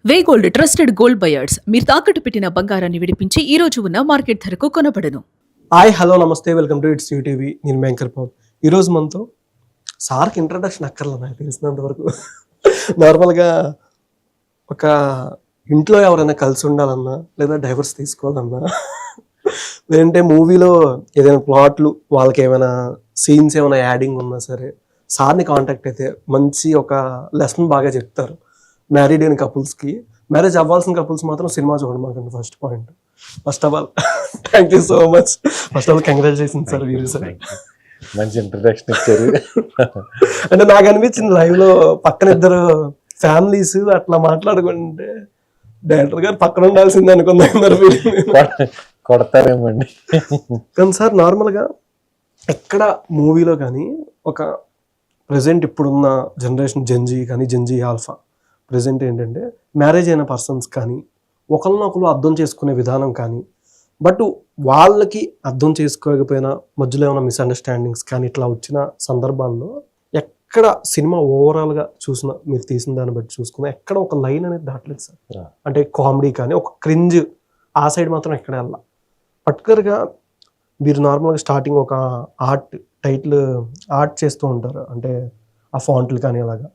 వే gold trusted gold buyers మీరు తాకట్టు పెట్టిన బంగారాన్ని విడిపించి ఈ రోజు ఉన్న మార్కెట్ ధరకు కొనబడను. హాయ్ హలో నమస్తే వెల్కమ్ టు ఇట్స్ యూటీవీ. నేను యాంకర్ పవన్. ఈరోజు మనతో సార్కి ఇంట్రడక్షన్ అక్కర్లేదు నాకు తెలిసినంత వరకు. నార్మల్గా ఒక ఇంట్లో ఎవరైనా కలిసి ఉండాలన్నా లేదా డైవర్స్ తీసుకోవాలన్నా లేదంటే మూవీలో ఏదైనా ప్లాట్లు వాళ్ళకి ఏమైనా సీన్స్ ఏమైనా యాడింగ్ ఉన్నా సరే సార్ని కాంటాక్ట్ అయితే మంచి ఒక లెసన్ బాగా చెప్తారు. మ్యారీడ్ అయిన కపుల్స్కి, మ్యారేజ్ అవ్వాల్సిన కపుల్స్ మాత్రం సినిమా చూడండి మాకండి first point. First of all thank you so much. First of all congratulation sir వీరు సార్. మంచి ఇంట్రడక్షన్ ఇచ్చారు. అంటే నాకు అనిపించింది లైవ్ లో పక్కన ఇద్దరు ఫ్యామిలీస్ అట్లా మాట్లాడుకుంటే డైరెక్టర్ గారు పక్కన ఉండాల్సింది అనుకున్నారు. కొడతారేమండి. కానీ సార్ నార్మల్గా ఎక్కడ మూవీలో కానీ ఒక ప్రజెంట్ ఇప్పుడున్న జనరేషన్ జెన్జీ కానీ జెన్జీ ఆల్ఫా ప్రజెంట్ ఏంటంటే మ్యారేజ్ అయిన పర్సన్స్ కానీ ఒకరినొకరు అర్థం చేసుకునే విధానం కానీ బట్ వాళ్ళకి అర్థం చేసుకోకపోయినా మధ్యలో ఏమైనా మిస్అండర్స్టాండింగ్స్ కానీ ఇట్లా వచ్చిన సందర్భాల్లో ఎక్కడ సినిమా ఓవరాల్గా చూసిన మీరు తీసిన దాన్ని బట్టి చూసుకున్నా ఎక్కడ ఒక లైన్ అనేది దాటలేదు సార్. అంటే కామెడీ కానీ ఒక క్రింజ్ ఆ సైడ్ మాత్రం ఎక్కడ వెళ్ళా. పర్టికులర్గా మీరు నార్మల్గా స్టార్టింగ్ ఒక ఆర్ట్ చేస్తూ ఉంటారు, అంటే ఆ ఫాంట్లు కానీ అలాగా.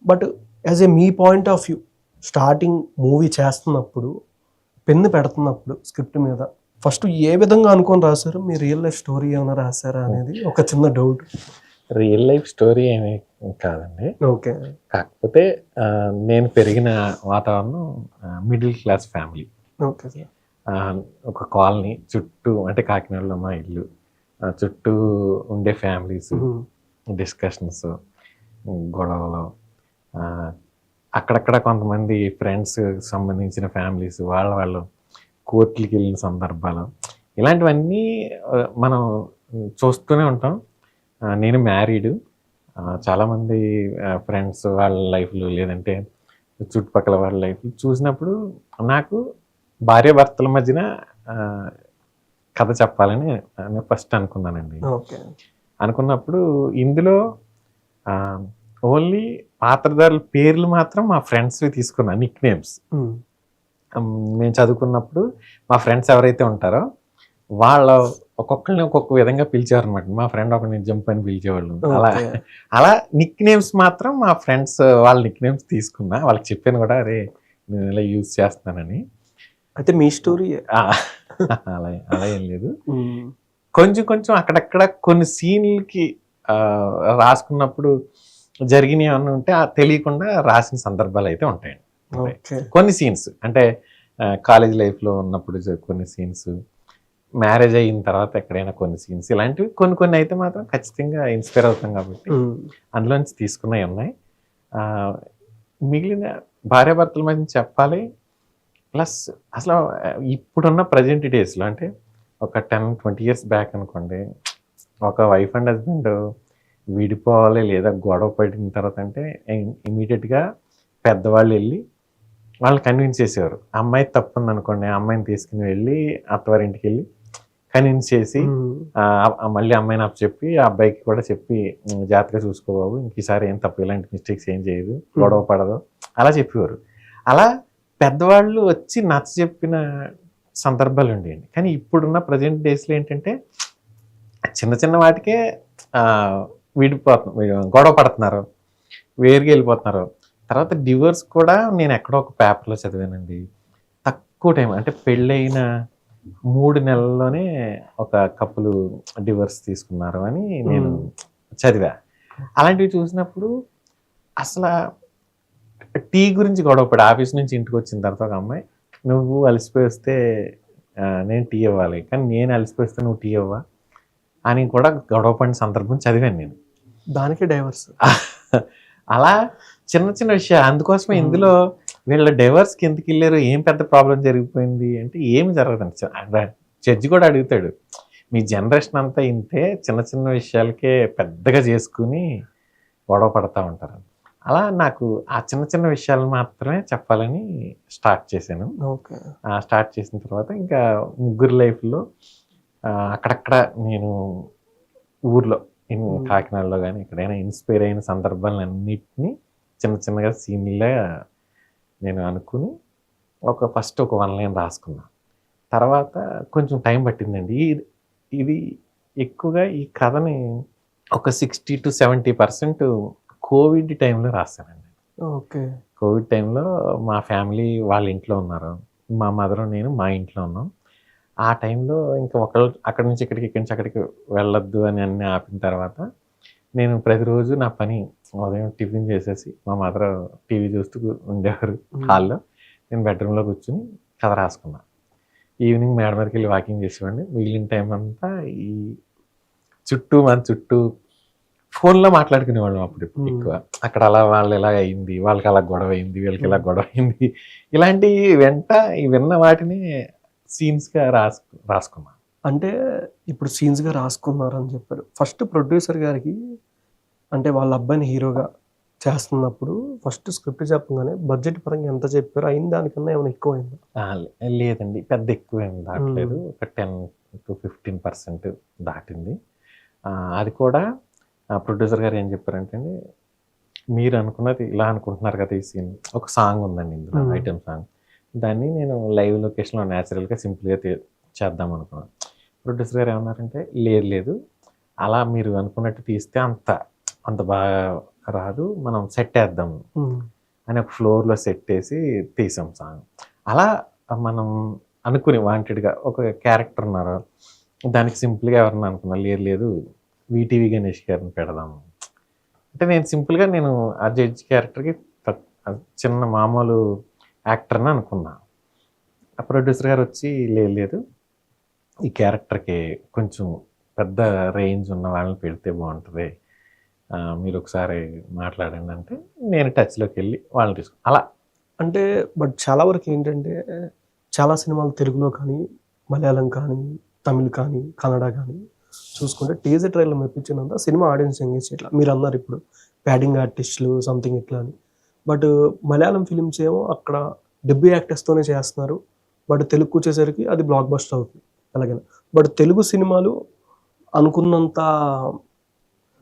But as a me point of view starting movie చేస్తున్నప్పుడు పెన్ను పెడుతున్నప్పుడు స్క్రిప్ట్ మీద ఫస్ట్ ఏ విధంగా అనుకొని రాశారు? మీ రియల్ లైఫ్ స్టోరీ ఏమైనా రాశారా అనేది ఒక చిన్న డౌట్. రియల్ లైఫ్ స్టోరీ ఏమీ కాదండి. ఓకే. కాకపోతే నేను పెరిగిన వాతావరణం మిడిల్ క్లాస్ ఫ్యామిలీ. ఓకే. ఒక కాలనీ చుట్టూ, అంటే కాకినాడలో మా ఇల్లు చుట్టూ ఉండే ఫ్యామిలీస్, డిస్కషన్స్, గొడవలు, అక్కడక్కడ కొంతమంది ఫ్రెండ్స్ సంబంధించిన ఫ్యామిలీస్ వాళ్ళు కోర్టులకి వెళ్ళిన సందర్భాలు, ఇలాంటివన్నీ మనం చూస్తూనే ఉంటాం. నేను మ్యారీడ్, చాలామంది ఫ్రెండ్స్ వాళ్ళ లైఫ్లు లేదంటే చుట్టుపక్కల వాళ్ళ లైఫ్లు చూసినప్పుడు నాకు భార్యాభర్తల మధ్యన కథ చెప్పాలని ఫస్ట్ అనుకున్నానండి. అనుకున్నప్పుడు ఇందులో ఓన్లీ పాత్రధారుల పేర్లు మాత్రం మా ఫ్రెండ్స్వి తీసుకున్నా, నిక్ నేమ్స్. మేము చదువుకున్నప్పుడు మా ఫ్రెండ్స్ ఎవరైతే ఉంటారో వాళ్ళ ఒక్కొక్కరిని ఒక్కొక్క విధంగా పిలిచేవారు అనమాట. మా ఫ్రెండ్ ఒకరిని జంప్ అని పిలిచేవాళ్ళు. అలా నిక్ నేమ్స్ మాత్రం మా ఫ్రెండ్స్ వాళ్ళ నిక్ నేమ్స్ తీసుకున్నా. వాళ్ళకి చెప్పాను కూడా, అరే నేను ఇలా యూజ్ చేస్తున్నానని. అయితే మీ స్టోరీ అలా ఏం లేదు. కొంచెం కొంచెం అక్కడక్కడ కొన్ని సీన్లకి రాసుకున్నప్పుడు జరిగినవి ఏమన్నా ఉంటే తెలియకుండా రాసిన సందర్భాలు అయితే ఉంటాయండి. కొన్ని సీన్స్ అంటే కాలేజ్ లైఫ్లో ఉన్నప్పుడు కొన్ని సీన్స్, మ్యారేజ్ అయిన తర్వాత ఎక్కడైనా కొన్ని సీన్స్, ఇలాంటివి కొన్ని అయితే మాత్రం ఖచ్చితంగా ఇన్స్పైర్ అవుతాం కాబట్టి అందులోంచి తీసుకున్నవి ఉన్నాయి. మిగిలిన భార్యాభర్తల మధ్య చెప్పాలి. ప్లస్ అసలు ఇప్పుడున్న ప్రజెంట్ డేస్లో, అంటే ఒక 10-20 years బ్యాక్ అనుకోండి, ఒక వైఫ్ అండ్ హస్బెండ్ విడిపోవాలి లేదా గొడవ పడిన తర్వాత అంటే ఇమీడియట్గా పెద్దవాళ్ళు వెళ్ళి వాళ్ళని కన్విన్స్ చేసేవారు. అమ్మాయి తప్పుంది అనుకోండి, అమ్మాయిని తీసుకుని వెళ్ళి అత్తవారింటికి వెళ్ళి కన్విన్స్ చేసి మళ్ళీ అమ్మాయిని అప్పు చెప్పి ఆ అబ్బాయికి కూడా చెప్పి, జాగ్రత్తగా చూసుకోబాబు, ఇంక ఈసారి ఏం తప్పు, ఇలాంటి మిస్టేక్స్ ఏం చేయదు, గొడవ పడదు, అలా చెప్పేవారు. అలా పెద్దవాళ్ళు వచ్చి నచ్చ చెప్పిన సందర్భాలు ఉండేయండి. కానీ ఇప్పుడున్న ప్రజెంట్ డేస్లో ఏంటంటే చిన్న చిన్న వాటికే గొడవ పడుతున్నారు, వేరుగా వెళ్ళిపోతున్నారు. తర్వాత డివోర్స్ కూడా నేను ఎక్కడో ఒక పేపర్లో చదివానండి. తక్కువ టైం, అంటే పెళ్ళైన 3 నెలల్లోనే ఒక కప్పులు డివోర్స్ తీసుకున్నారు అని నేను చదివా. అలాంటివి చూసినప్పుడు అసలు టీ గురించి గొడవపడి ఆఫీస్ నుంచి ఇంటికి వచ్చిన తర్వాత ఒక అమ్మాయి, నువ్వు అలసిపోయి వస్తే నేను టీ ఇవ్వాలి, కానీ నేను అలసిపోయి వస్తే నువ్వు టీ ఇవ్వవా అని కూడా గొడవపడిన సందర్భం చదివాను నేను. దానికి డైవర్స్. అలా చిన్న చిన్న విషయాలు. అందుకోసమే ఇందులో వీళ్ళ డైవర్స్కి ఎందుకు వెళ్ళారు, ఏం పెద్ద ప్రాబ్లం జరిగిపోయింది అంటే ఏమి జరగదండి. జడ్జి కూడా అడుగుతాడు, మీ జనరేషన్ అంతా ఇంతే, చిన్న చిన్న విషయాలకే పెద్దగా చేసుకుని గొడవ పడతా ఉంటారు. అలా నాకు ఆ చిన్న చిన్న విషయాలు మాత్రమే చెప్పాలని స్టార్ట్ చేశాను. స్టార్ట్ చేసిన తర్వాత ఇంకా ముగ్గురు లైఫ్లో అక్కడక్కడ నేను ఊర్లో కాకినాడలో కానీ ఎక్కడైనా ఇన్స్పైర్ అయిన సందర్భాలన్నింటినీ చిన్న చిన్నగా సీన్లా నేను అనుకుని ఫస్ట్ ఒక 1 లైన్ రాసుకున్నా. తర్వాత కొంచెం టైం పట్టిందండి. ఇది ఎక్కువగా ఈ కథని ఒక 60-70% కోవిడ్ టైంలో రాశానండి. ఓకే. కోవిడ్ టైంలో మా ఫ్యామిలీ వాళ్ళ ఇంట్లో ఉన్నారు. మా మదర్ నేను మా ఇంట్లో ఉన్నాం. ఆ టైంలో ఇంకా ఒకళ్ళు అక్కడి నుంచి ఇక్కడికి, ఇక్కడి నుంచి అక్కడికి వెళ్ళొద్దు అని అన్నీ ఆపిన తర్వాత నేను ప్రతిరోజు నా పని ఉదయం టిఫిన్ చేసేసి మా మదర్ టీవీ చూస్తూ ఉండేవారు హాల్లో. నేను బెడ్రూమ్లో కూర్చుని కథ రాసుకున్నా. ఈవినింగ్ మేడ మీదకి వెళ్ళి వాకింగ్ చేసేవాడిని. మిగిలిన టైం అంతా ఈ మన చుట్టూ ఫోన్లో మాట్లాడుకునేవాళ్ళం అప్పుడు ఎక్కువ. అక్కడ అలా వాళ్ళు ఇలా అయింది, వాళ్ళకి అలా గొడవ అయింది, వీళ్ళకి ఇలా గొడవ అయింది, ఇలాంటి ఈ విన్న వాటిని సీన్స్గా రాసుకున్నాను. అంటే ఇప్పుడు సీన్స్గా రాసుకున్నారని చెప్పారు. ఫస్ట్ ప్రొడ్యూసర్ గారికి అంటే వాళ్ళ అబ్బాయిని హీరోగా చేస్తున్నప్పుడు ఫస్ట్ స్క్రిప్ట్ చెప్పగానే బడ్జెట్ పరంగా ఎంత చెప్పారు? అయిన దానికన్నా ఏమైనా ఎక్కువ అయిందా? లేదండి, పెద్ద ఎక్కువ ఏం దాటలేదు. ఒక 10-15% దాటింది. అది కూడా ప్రొడ్యూసర్ గారు ఏం చెప్పారంటే అండి, మీరు అనుకున్నది ఇలా అనుకుంటున్నారు కదా, ఈ సీన్ ఒక సాంగ్ ఉందండి ఇందులో, ఐటమ్ సాంగ్. దాన్ని నేను లైవ్ లొకేషన్లో న్యాచురల్గా సింపుల్గా చేద్దాం అనుకున్నాను. ప్రొడ్యూసర్ గారు ఏమన్నారంటే, లేదు అలా మీరు అనుకున్నట్టు తీస్తే అంత బాగా రాదు, మనం సెట్ వేద్దాం అని ఒక ఫ్లోర్లో సెట్ వేసి తీసాం సాంగ్. అలా మనం అనుకుని వాంటెడ్గా ఒక క్యారెక్టర్ ఉన్నారు, దానికి సింపుల్గా ఎవరన్నా అనుకున్నా, లేదు వీటీవీ గణేష్ గారిని పెడదాం అంటే నేను సింపుల్గా ఆ జడ్జి క్యారెక్టర్కి చిన్న మామూలు యాక్టర్ని అనుకున్నా. ఆ ప్రొడ్యూసర్ గారు వచ్చి లేదు ఈ క్యారెక్టర్కి కొంచెం పెద్ద రేంజ్ ఉన్న వాళ్ళని పెడితే బాగుంటుంది, మీరు ఒకసారి మాట్లాడండి అంటే నేను టచ్లోకి వెళ్ళి వాళ్ళని తీసుకుని అలా. అంటే బట్ చాలా వరకు ఏంటంటే చాలా సినిమాలు తెలుగులో కానీ, మలయాళం కానీ, తమిళ్ కానీ, కన్నడ కానీ చూసుకుంటే టీజర్ ట్రైలర్ మెప్పించినంత సినిమా ఆడియన్స్ ఎంగేజ్ చేయట్లా. మీరు అన్నారు ఇప్పుడు ప్యాడింగ్ ఆర్టిస్టులు సంథింగ్ ఇట్లా అని. బట్ మలయాళం ఫిలిమ్స్ ఏమో అక్కడ డెబ్యూ యాక్టర్స్తోనే చేస్తున్నారు. బట్ తెలుగుకు వచ్చేసరికి అది బ్లాక్ బస్టర్ అవుతుంది అలాగే. బట్ తెలుగు సినిమాలు అనుకున్నంత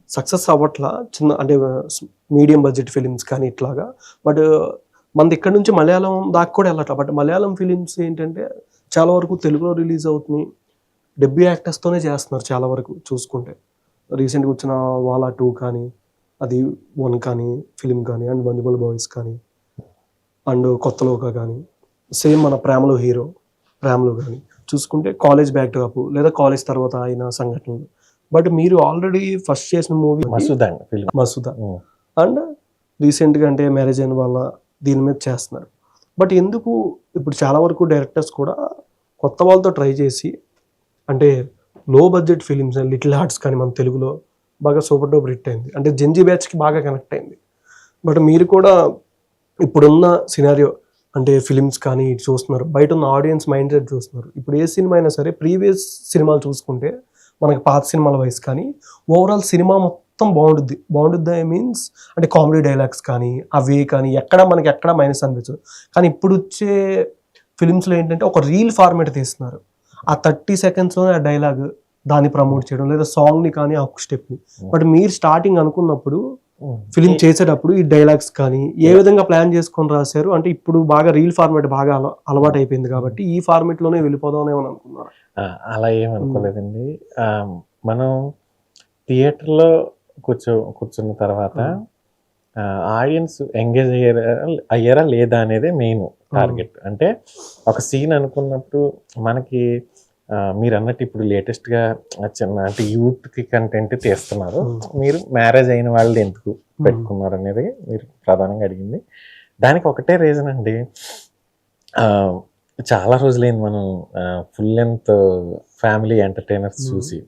సక్సెస్ అవ్వట్లా, చిన్న అంటే మీడియం బడ్జెట్ ఫిలిమ్స్ కానీ ఇట్లాగా. బట్ మనది ఇక్కడ నుంచి మలయాళం దాకా కూడా వెళ్ళట్లా. బట్ మలయాళం ఫిలిమ్స్ ఏంటంటే చాలా వరకు తెలుగులో రిలీజ్ అవుతున్నాయి, డెబ్యూ యాక్టర్స్తోనే చేస్తున్నారు చాలా వరకు చూసుకుంటే. రీసెంట్గా వచ్చిన వాలా 2 కానీ, అది 1 కానీ, ఫిలిం కానీ, అండ్ వంజబుల్ బాయ్స్ కానీ, అండ్ కొత్త లోక కానీ, సేమ్ మన ప్రేమలో హీరో ప్రేమలో కానీ చూసుకుంటే కాలేజ్ బ్యాక్ డ్రాప్ లేదా కాలేజ్ తర్వాత అయిన సంఘటనలు. బట్ మీరు ఆల్రెడీ ఫస్ట్ చేసిన మూవీ మసూదా అండ్ రీసెంట్గా అంటే మ్యారేజ్ అయిన వాళ్ళ దీని మీద చేస్తున్నారు. బట్ ఎందుకు ఇప్పుడు చాలా వరకు డైరెక్టర్స్ కూడా కొత్త వాళ్ళతో ట్రై చేసి అంటే లో బడ్జెట్ ఫిలిమ్స్ లిటిల్ హార్ట్స్ కానీ మన తెలుగులో బాగా సూపర్ డూపర్ హిట్ అయింది, అంటే జెన్జీ బ్యాచ్కి బాగా కనెక్ట్ అయింది. బట్ మీరు కూడా ఇప్పుడున్న సినారియో అంటే ఫిలిమ్స్ కానీ ఇటు చూస్తున్నారు, బయట ఉన్న ఆడియన్స్ మైండ్ సెట్ చూస్తున్నారు. ఇప్పుడు ఏ సినిమా అయినా సరే ప్రీవియస్ సినిమాలు చూసుకుంటే మనకి పాత సినిమాల వయసు కానీ ఓవరాల్ సినిమా మొత్తం బాగుంటుంది ఐ మీన్స్ అంటే కామెడీ డైలాగ్స్ కానీ అవే కానీ మనకి ఎక్కడ మైనస్ అనిపించదు. కానీ ఇప్పుడు వచ్చే ఫిలిమ్స్లో ఏంటంటే ఒక రీల్ ఫార్మేట్ తీస్తున్నారు, ఆ 30 సెకండ్స్లోనే ఆ డైలాగ్ దాన్ని ప్రమోట్ చేయడం లేదా సాంగ్ని కానీ ఆ స్టెప్ని. బట్ మీరు స్టార్టింగ్ అనుకున్నప్పుడు ఫిలిం చేసేటప్పుడు ఈ డైలాగ్స్ కానీ ఏ విధంగా ప్లాన్ చేసుకొని రాశారు? అంటే ఇప్పుడు బాగా రీల్ ఫార్మేట్ బాగా అలవాటు అయిపోయింది కాబట్టి ఈ ఫార్మేట్లోనే వెళ్ళిపోదామని ఏమని అనుకున్నారు? అలా ఏమనుకోలేదండి. మనం థియేటర్లో కూర్చున్న తర్వాత ఆడియన్స్ ఎంగేజ్ అయ్యారా లేదా అనేది మెయిన్ టార్గెట్. అంటే ఒక సీన్ అనుకున్నప్పుడు మనకి మీరు అన్నట్టు ఇప్పుడు లేటెస్ట్గా చిన్న అంటే యూత్కి కంటెంట్ తీస్తున్నారు, మీరు మ్యారేజ్ అయిన వాళ్ళు ఎందుకు పెట్టుకున్నారు అనేది మీరు ప్రధానంగా అడిగింది. దానికి ఒకటే రీజన్ అండి, చాలా రోజులైంది మనం ఫుల్ లెంత్ ఫ్యామిలీ ఎంటర్టైనర్స్ చూసి,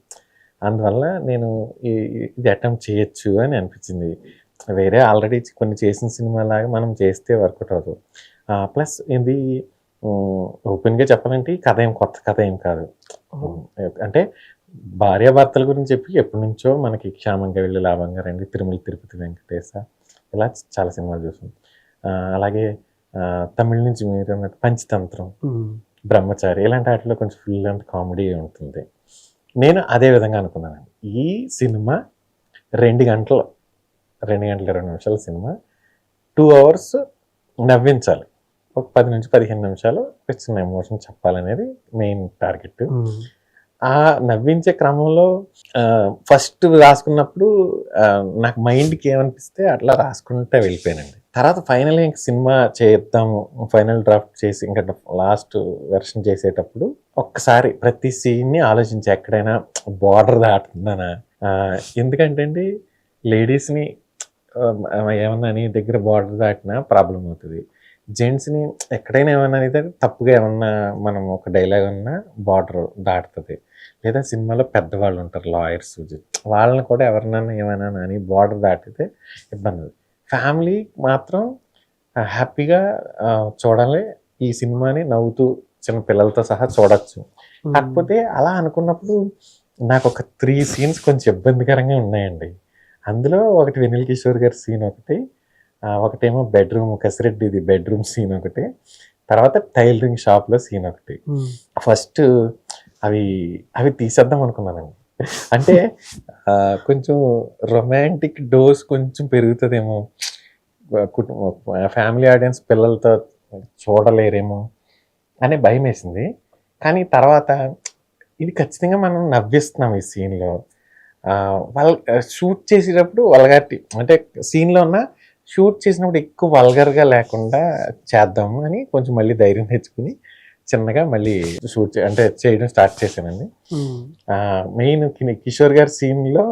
అందువల్ల నేను ఇది అటెంప్ట్ చేయొచ్చు అని అనిపించింది. వేరే ఆల్రెడీ కొన్ని చేసిన సినిమా లాగా మనం చేస్తే వర్కౌట్ అవుతుంది. ప్లస్ ఇది ఓపెన్గా చెప్పాలంటే ఈ కథ కొత్త కథ ఏం కాదు. అంటే భార్యాభర్తల గురించి చెప్పి ఎప్పటి నుంచో మనకి క్షేమంగా వెళ్ళి లాభంగా రండి, తిరుమల తిరుపతి వెంకటేశ, ఇలా చాలా సినిమాలు చూసాం. అలాగే తమిళ నుంచి మీరు అన్నట్టు పంచతంత్రం, బ్రహ్మచారి, ఇలాంటి వాటిలో కొంచెం ఫుల్ లెంత్ కామెడీ ఉంటుంది. నేను అదే విధంగా అనుకున్నానండి. ఈ సినిమా 2 గంటలు 2 గంటల 20 నిమిషాల సినిమా, 2 hours నవ్వించాలి. ఒక 10 నుంచి 15 నిమిషాలు ఒక చిన్న ఎమోషన్ చెప్పాలనేది మెయిన్ టార్గెట్. ఆ నవ్వించే క్రమంలో ఫస్ట్ రాసుకున్నప్పుడు నాకు మైండ్కి ఏమనిపిస్తే అట్లా రాసుకుంటే వెళ్ళిపోయానండి. తర్వాత ఫైనల్గా ఇంక సినిమా చేద్దాము, ఫైనల్ డ్రాఫ్ట్ చేసి ఇంకా లాస్ట్ వెర్షన్ చేసేటప్పుడు ఒక్కసారి ప్రతి సీన్ని ఆలోచించి ఎక్కడైనా బార్డర్ దాటుతుందనా. ఎందుకంటే అండి లేడీస్ని ఏమన్నా నీ దగ్గర బార్డర్ దాటినా ప్రాబ్లం అవుతుంది. జెంట్స్ని ఎక్కడైనా ఏమన్నా అయితే తప్పుగా ఏమన్నా మనం ఒక డైలాగ్ అన్నా బార్డర్ దాటుతుంది. లేదా సినిమాలో పెద్దవాళ్ళు ఉంటారు, లాయర్స్, వాళ్ళని కూడా ఎవరినన్నా ఏమైనా అని బార్డర్ దాటితే ఇబ్బంది. ఫ్యామిలీ మాత్రం హ్యాపీగా చూడాలి, ఈ సినిమాని నవ్వుతూ చిన్న పిల్లలతో సహా చూడొచ్చు. కాకపోతే అలా అనుకున్నప్పుడు నాకు ఒక 3 సీన్స్ కొంచెం ఇబ్బందికరంగా ఉన్నాయండి. అందులో ఒకటి వెన్నెల కిషోర్ గారి సీన్ ఒకటి, ఒకటేమో బెడ్రూమ్ కసిరెడ్డిది బెడ్రూమ్ సీన్ ఒకటి, తర్వాత టైలరింగ్ షాప్లో సీన్ ఒకటి. ఫస్ట్ అవి తీసేద్దాం అనుకున్నానండి. అంటే కొంచెం రొమాంటిక్ డోస్ కొంచెం పెరుగుతుందేమో, ఫ్యామిలీ ఆడియన్స్ పిల్లలతో చూడలేరేమో అనే భయం వేసింది. కానీ తర్వాత ఇది ఖచ్చితంగా మనం నవ్విస్తున్నాం ఈ సీన్లో. వాళ్ళ షూట్ చేసేటప్పుడు వల్గారిటీ అంటే సీన్లో ఉన్న షూట్ చేసినప్పుడు ఎక్కువ వల్గర్గా లేకుండా చేద్దాము అని కొంచెం మళ్ళీ ధైర్యం తెచ్చుకుని చిన్నగా మళ్ళీ అంటే చేయడం స్టార్ట్ చేశానండి. మెయిన్ కిషోర్ గారి సీన్లో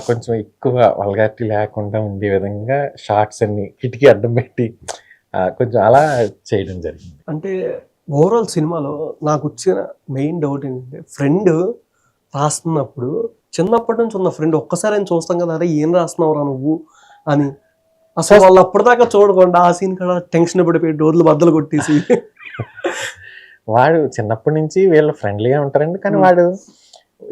కొంచెం ఎక్కువ వల్గారిటీ లేకుండా ఉండే విధంగా షార్ట్స్ అన్ని కిటికీ అడ్డం పెట్టి కొంచెం అలా చేయడం జరిగింది. అంటే ఓవరాల్ సినిమాలో నాకు వచ్చిన మెయిన్ డౌట్ ఏంటంటే, ఫ్రెండ్ రాస్తున్నప్పుడు చిన్నప్పటి నుంచి ఉన్న ఫ్రెండ్ ఒక్కసారి అని చూస్తాం కదా, అరే ఏం రాస్తున్నావురా నువ్వు అని. అసలు వాళ్ళు అప్పటిదాకా చూడకుండా ఆ సీన్ కూడా టెన్షన్ పడిపోయి డోర్లు బద్దలు కొట్టేసి వాడు చిన్నప్పటి నుంచి వీళ్ళు ఫ్రెండ్లీగా ఉంటారండి. కానీ వాడు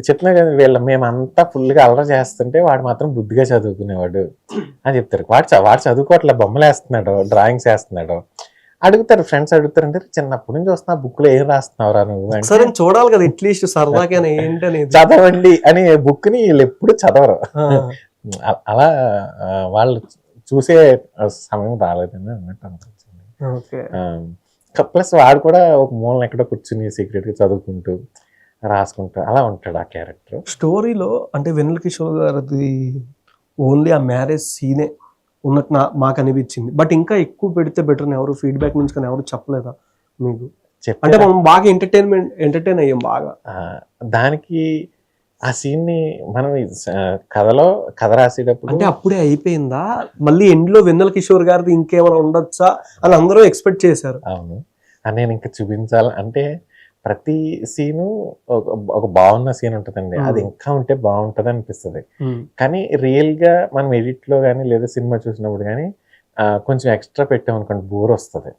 చెప్తున్నా కదా, మేమంతా ఫుల్గా అల్లరి చేస్తుంటే వాడు మాత్రం బుద్ధిగా చదువుకునేవాడు అని చెప్తారు. వాడు చదువుకోవట్లే, బొమ్మలు వేస్తున్నాడు, డ్రాయింగ్స్ వేస్తున్నాడు. అడుగుతారు ఫ్రెండ్స్, అడుగుతారు అంటే చిన్నప్పటి నుంచి వస్తున్నా బుక్ లో ఏం రాస్తున్నావురా నువ్వు అంటే చూడాలి కదా అట్లీస్ట్ సరదాగా ఏంటని చదవండి అని బుక్ ని వీళ్ళు ఎప్పుడు చదవరు. అలా వాళ్ళు చూసే సమయం రాలేదని అన్నట్టు అనిపించింది. ప్లస్ వాడు కూడా ఒక మూలన ఎక్కడో కూర్చుని సీక్రెట్ గా చదువుకుంటూ రాసుకుంటూ అలా ఉంటాడు ఆ క్యారెక్టర్. స్టోరీలో అంటే వెన్నెల కిషోర్ గారిది ఓన్లీ ఆ మ్యారేజ్ సీనే ఉన్నట్టు మాకు అనిపించింది. బట్ ఇంకా ఎక్కువ పెడితే బెటర్ అని ఎవరు ఫీడ్బ్యాక్ నుంచి కానీ ఎవరు చెప్పలేదా మీకు? అంటే మనం బాగా ఎంటర్టైన్ అయ్యాం బాగా. దానికి ఆ సీన్ ని మనం కథ రాసేటప్పుడు అంటే అప్పుడే అయిపోయిందా, మళ్ళీ ఎండ్ లో వెన్నెల కిషోర్ గారిది ఇంకేమైనా ఉండొచ్చా అని అందరూ ఎక్స్పెక్ట్ చేశారు. అవును, నేను ఇంకా చూపించాలి అంటే ప్రతి సీను ఒక బాగున్న సీన్ ఉంటుందండి, అది ఇంకా ఉంటే బాగుంటది అనిపిస్తుంది. కానీ రియల్ గా మనం ఎడిట్ లో కానీ లేదా సినిమా చూసినప్పుడు కానీ కొంచెం ఎక్స్ట్రా పెట్టామనుకోండి బోర్ వస్తుంది.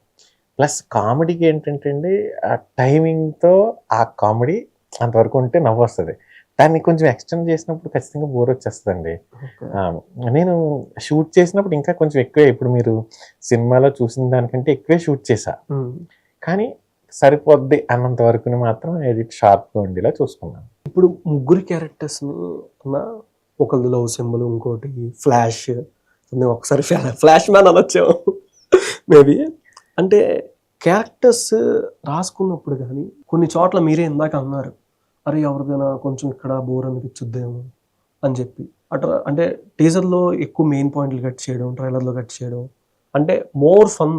ప్లస్ కామెడీకి ఏంటంటే అండి ఆ టైమింగ్ తో ఆ కామెడీ అంతవరకు ఉంటే నవ్వు వస్తుంది. దాన్ని కొంచెం ఎక్స్టెండ్ చేసినప్పుడు ఖచ్చితంగా బోర్ వచ్చేస్తుందండి. నేను షూట్ చేసినప్పుడు ఇంకా కొంచెం ఎక్కువే, ఇప్పుడు మీరు సినిమాలో చూసిన దానికంటే ఎక్కువే షూట్ చేశా. కానీ సరిపోద్ది అన్నంత వరకు మాత్రం ఎడిట్ షార్ప్గా ఉండేలా చూసుకున్నాను. ఇప్పుడు ముగ్గురు క్యారెక్టర్స్ని ఒకరిది లవ్ సింబల్, ఇంకోటి ఫ్లాష్, ఒకసారి ఫ్లాష్ మ్యాన్ అనొచ్చాము మేబీ. అంటే క్యారెక్టర్స్ రాసుకున్నప్పుడు కానీ కొన్ని చోట్ల మీరే ఇందాక అన్నారు, అరే ఎవరిదైనా కొంచెం ఇక్కడ బోర్ అనిపించుద్దేమో అని చెప్పి. అట్లా అంటే టీజర్లో ఎక్కువ మెయిన్ పాయింట్లు కట్ చేయడం, ట్రైలర్లో కట్ చేయడం, అంటే మోర్ ఫన్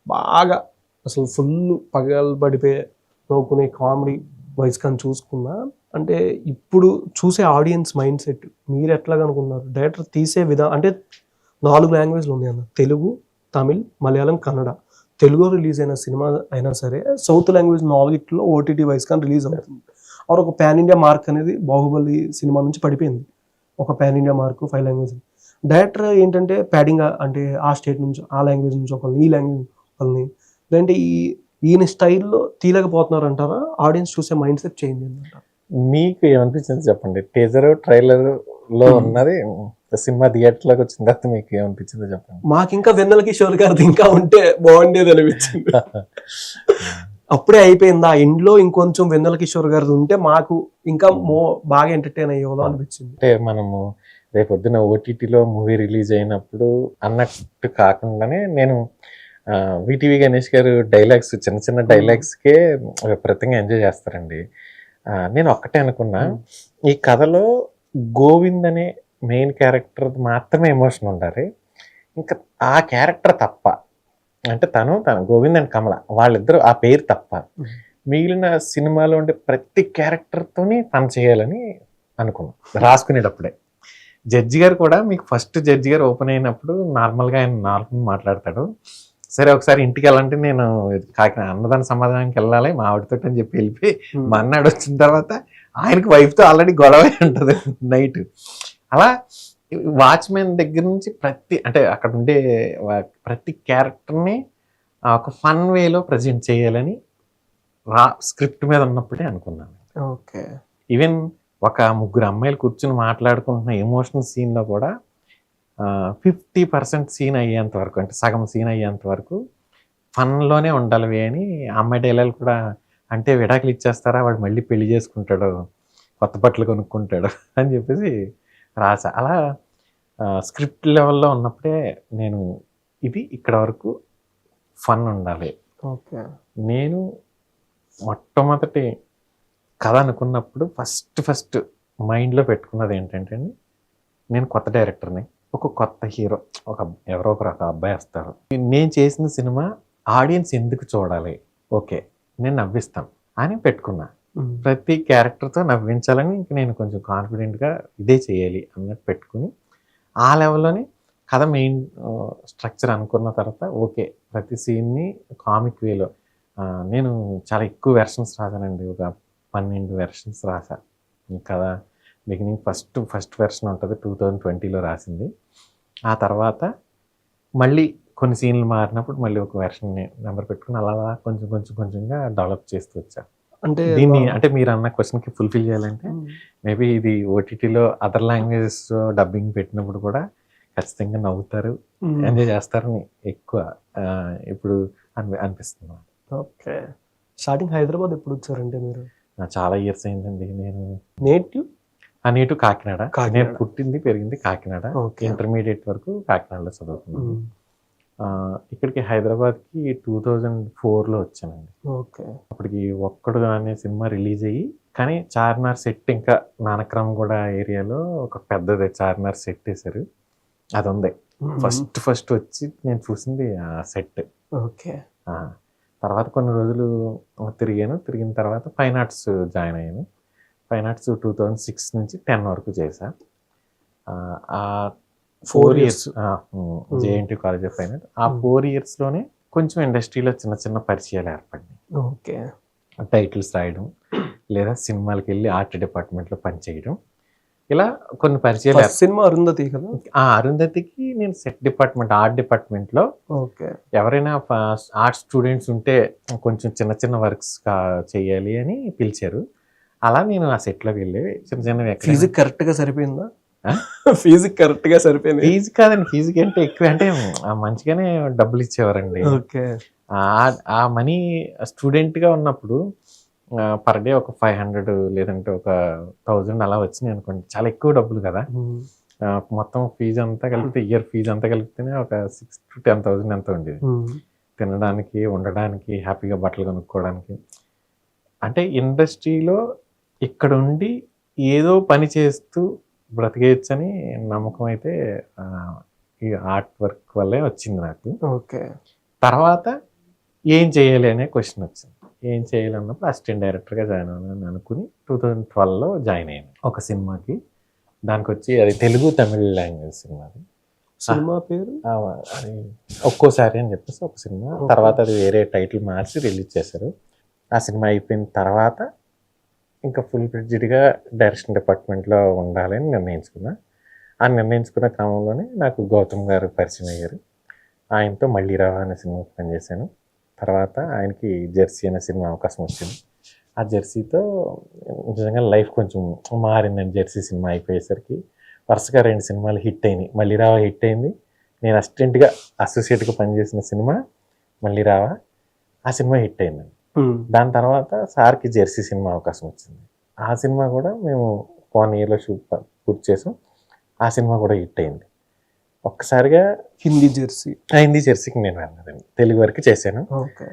బాగా అసలు ఫుల్ పగలబడిపోయి నవ్వుకునే కామెడీ వైజ్ కానీ చూసుకున్నా. అంటే ఇప్పుడు చూసే ఆడియన్స్ మైండ్ సెట్ మీరు ఎట్లా అనుకున్నారు? డైరెక్టర్ తీసే విధానం అంటే 4 లాంగ్వేజ్లు ఉన్నాయి అన్న, తెలుగు, తమిళ్, మలయాళం, కన్నడ. తెలుగులో రిలీజ్ అయిన సినిమా అయినా సరే సౌత్ లాంగ్వేజ్ 4 ఓటీటీ వైజ్ కానీ రిలీజ్ అవుతుంది. ఆర్ ఒక పాన్ ఇండియా మార్క్ అనేది బాహుబలి సినిమా నుంచి పడిపోయింది, ఒక pan India mark 5 language. Director ఏంటంటే ప్యాడింగ్, అంటే ఆ స్టేట్ నుంచి ఆ లాంగ్వేజ్ నుంచి ఒకరిని, ఈ లాంగ్వేజ్ ఒకరిని, లేదంటే ఈయన స్టైల్లో తీయలేకపోతున్నారు అంటారా? ఆడియన్స్ చూసే మైండ్ సెట్ చేంజ్ అయిందంటారా? మీకు ఏమనిపించింది చెప్పండి. టీజర్ ట్రైలర్ లో ఉన్నది సినిమా థియేటర్లోకి వచ్చిన తర్వాత మీకు ఏమనిపించిందో చెప్పండి. మాకు ఇంకా వెన్నెల కిషోర్ గారిది ఇంకా ఉంటే బాగుండేది అనిపించింది. అప్పుడే అయిపోయిందా ఎండ్లో ఇంకొంచెం వెన్నెల కిషోర్ గారిది ఉంటే మాకు ఇంకా బాగా ఎంటర్టైన్ అయ్యేదో అనిపించింది. అంటే మనము రేపొద్దున ఓటీటీలో మూవీ రిలీజ్ అయినప్పుడు అన్నట్టు కాకుండానే నేను విటివి గణేష్ గారు డైలాగ్స్ చిన్న చిన్న డైలాగ్స్కే విపరీతంగా ఎంజాయ్ చేస్తారండి. నేను ఒక్కటే అనుకున్నా, ఈ కథలో గోవింద్ అనే మెయిన్ క్యారెక్టర్ మాత్రమే ఎమోషన్ ఉండాలి. ఇంకా ఆ క్యారెక్టర్ తప్ప, అంటే తను గోవింద్ అండ్ కమల వాళ్ళిద్దరు ఆ పేరు తప్ప మిగిలిన సినిమాలో ఉండే ప్రతి క్యారెక్టర్తోని పని చేయాలని అనుకున్నాం రాసుకునేటప్పుడే. జడ్జి గారు కూడా, మీకు ఫస్ట్ జడ్జి గారు ఓపెన్ అయినప్పుడు నార్మల్గా ఆయన నార్మల్ మాట్లాడతాడు. సరే ఒకసారి ఇంటికి వెళ్ళాలంటే నేను కాకినాడ అన్నదాన సమాధానానికి వెళ్ళాలి మా ఆవిడతో అని చెప్పి వెళ్ళిపోయి మా అన్నాడు వచ్చిన తర్వాత ఆయనకి వైఫ్తో ఆల్రెడీ గొడవ ఉంటుంది నైట్. అలా వాచ్మెన్ దగ్గర నుంచి అంటే అక్కడ ఉండే ప్రతి క్యారెక్టర్ని ఒక ఫన్ వేలో ప్రజెంట్ చేయాలని స్క్రిప్ట్ మీద ఉన్నప్పుడే అనుకున్నాను. ఓకే. ఈవెన్ ఒక ముగ్గురు అమ్మాయిలు కూర్చుని మాట్లాడుకుంటున్న ఎమోషనల్ సీన్లో కూడా 50% సీన్ అయ్యేంత వరకు, అంటే సగం సీన్ అయ్యేంత వరకు ఫన్లోనే ఉండాలి అని అమ్మాయి డైలాగ్ కూడా, అంటే విడాకులు ఇచ్చేస్తారా, వాడు మళ్ళీ పెళ్లి చేసుకుంటాడు, కొత్త బట్టలు కొనుక్కుంటాడు అని చెప్పేసి రాసా. అలా స్క్రిప్ట్ లెవెల్లో ఉన్నప్పుడే నేను ఇది ఇక్కడ వరకు ఫన్ ఉండాలి. ఓకే. నేను మొట్టమొదటి కథ అనుకున్నప్పుడు ఫస్ట్ మైండ్లో పెట్టుకున్నది ఏంటంటే, నేను కొత్త డైరెక్టర్ని, ఒక కొత్త హీరో, ఎవరో ఒక అబ్బాయి వస్తారు, నేను చేసిన సినిమా ఆడియన్స్ ఎందుకు చూడాలి, ఓకే నేను నవ్విస్తాను అని పెట్టుకున్నా. ప్రతి క్యారెక్టర్తో నవ్వించాలని ఇంక నేను కొంచెం కాన్ఫిడెంట్గా ఇదే చేయాలి అన్నట్టు పెట్టుకుని ఆ లెవెల్లోనే కథ మెయిన్ స్ట్రక్చర్ అనుకున్న తర్వాత ఓకే ప్రతి సీన్ని కామిక్ వేలో నేను చాలా ఎక్కువ వెర్షన్స్ రాశానండి. ఒక 12 వెర్షన్స్ రాశా. కథ బిగినింగ్ ఫస్ట్ వెర్షన్ ఉంటుంది 2020లో రాసింది. ఆ తర్వాత మళ్ళీ కొన్ని సీన్లు మారినప్పుడు మళ్ళీ ఒక వెర్షన్ నెంబర్ పెట్టుకుని అలా కొంచెంగా డెవలప్ చేస్తూ వచ్చా. అంటే దీన్ని అంటే మీరు అన్న క్వశ్చన్కి ఫుల్ఫిల్ చేయాలంటే మేబీ ఇది ఓటీటీలో అదర్ లాంగ్వేజెస్ డబ్బింగ్ పెట్టినప్పుడు కూడా ఖచ్చితంగా నవ్వుతారు, ఎంజాయ్ చేస్తారని ఎక్కువ ఇప్పుడు అనిపిస్తుంది. ఓకే. స్టార్టింగ్ హైదరాబాద్ ఎప్పుడు వచ్చారంటే మీరు? చాలా ఇయర్స్ అయిందండి. నేను నేటివ్ కాకినాడ. నేను పుట్టింది పెరిగింది కాకినాడ. ఇంటర్మీడియట్ వరకు కాకినాడలో చదువుకున్నాను. ఇక్కడికి హైదరాబాద్కి 2004లో వచ్చానండి. ఓకే. అప్పటికి ఒక్కడు అనే సినిమా రిలీజ్ అయ్యి, కానీ చార్మినార్ సెట్ ఇంకా నానక్రమగూడ ఏరియాలో ఒక పెద్దది చార్మినార్ సెట్ వేశారు, అది ఉంది. ఫస్ట్ వచ్చి నేను చూసింది ఆ సెట్. ఓకే. తర్వాత కొన్ని రోజులు తిరిగిన తర్వాత ఫైన్ ఆర్ట్స్ జాయిన్ అయ్యాను. ఫైన్ ఆర్ట్స్ 2006 నుంచి 10 వరకు చేశా. 4 years JNT college of fine art. ఆ 4 ఇయర్స్లోనే కొంచెం ఇండస్ట్రీలో చిన్న పరిచయాలు ఏర్పడినాయి. ఓకే. టైటిల్స్ రాయడం, లేదా సినిమాలకు వెళ్ళి ఆర్ట్ డిపార్ట్మెంట్లో పనిచేయడం, ఇలా కొన్ని పరిచయాలు. సినిమా అరుంధతి కదా? అరుంధతికి నేను సెట్ డిపార్ట్మెంట్, ఆర్ట్ డిపార్ట్మెంట్లో ఎవరైనా ఆర్ట్ స్టూడెంట్స్ ఉంటే కొంచెం చిన్న వర్క్స్ చేయాలి అని పిలిచారు. అలా నేను ఆ సెట్లోకి వెళ్ళి చిన్న ఫీజుకి కరెక్ట్గా సరిపోయిందా? ఫీజుకి కరెక్ట్గా సరిపోయింది. ఫీజు కాదండి, ఫీజుకి అంటే ఎక్కువ, అంటే మంచిగానే డబ్బులు ఇచ్చేవారండి. ఓకే. ఆ మనీ స్టూడెంట్గా ఉన్నప్పుడు పర్ డే ఒక 500 లేదంటే ఒక 1000 అలా వచ్చినాయి అనుకోండి. చాలా ఎక్కువ డబ్బులు కదా. మొత్తం ఫీజు అంతా కలిపితే, ఇయర్ ఫీజు అంతా కలిపితేనే ఒక 6,000 to 10,000 ఎంత ఉండేది. తినడానికి, ఉండడానికి, హ్యాపీగా బట్టలు కొనుక్కోవడానికి. అంటే ఇండస్ట్రీలో ఇక్కడ ఉండి ఏదో పని చేస్తూ బ్రతికేయచ్చని నమ్మకం అయితే ఈ ఆర్ట్ వర్క్ వల్లే వచ్చింది నాకు. ఓకే. తర్వాత ఏం చేయాలి అనే క్వశ్చన్ వచ్చింది. ఏం చేయాలి అన్నప్పుడు అసిస్టెంట్ డైరెక్టర్గా జాయిన్ అవ్వాలని అనుకుని 2012లో జాయిన్ అయ్యాను ఒక సినిమాకి. దానికి వచ్చి అది తెలుగు తమిళ లాంగ్వేజ్ సినిమాది. సినిమా పేరు అది ఒక్కోసారి అని చెప్పేసి ఒక సినిమా. తర్వాత అది వేరే టైటిల్ మార్చి రిలీజ్ చేశారు. ఆ సినిమా అయిపోయిన తర్వాత ఇంకా ఫుల్ ఫ్లెడ్జ్డ్గా డైరెక్షన్ డిపార్ట్మెంట్లో ఉండాలని నిర్ణయించుకున్నా. ఆ నిర్ణయించుకున్న క్రమంలోనే నాకు గౌతమ్ గారు పరిచయం అయ్యారు. ఆయనతో మళ్ళీ రావా అనే సినిమాకి పనిచేశాను. తర్వాత ఆయనకి జెర్సీ అనే సినిమా అవకాశం వచ్చింది. ఆ జెర్సీతో నిజంగా లైఫ్ కొంచెం మారిందండి. జెర్సీ సినిమా అయిపోయేసరికి వరుసగా 2 సినిమాలు హిట్ అయినాయి. మళ్ళీ రావా హిట్ అయింది. నేను అసోసియేట్గా పనిచేసిన సినిమా మళ్ళీ రావా, ఆ సినిమా హిట్ అయిందండి. దాని తర్వాత సార్కి జెర్సీ సినిమా అవకాశం వచ్చింది. ఆ సినిమా కూడా మేము 1 ఇయర్లో షూట్ పూర్తి చేసాం. ఆ సినిమా కూడా హిట్ అయింది. ఒక్కసారిగా హిందీ జెర్సీ. హిందీ జెర్సీకి నేను వెళ్ళానండి, తెలుగు వరకు చేశాను. ఓకే.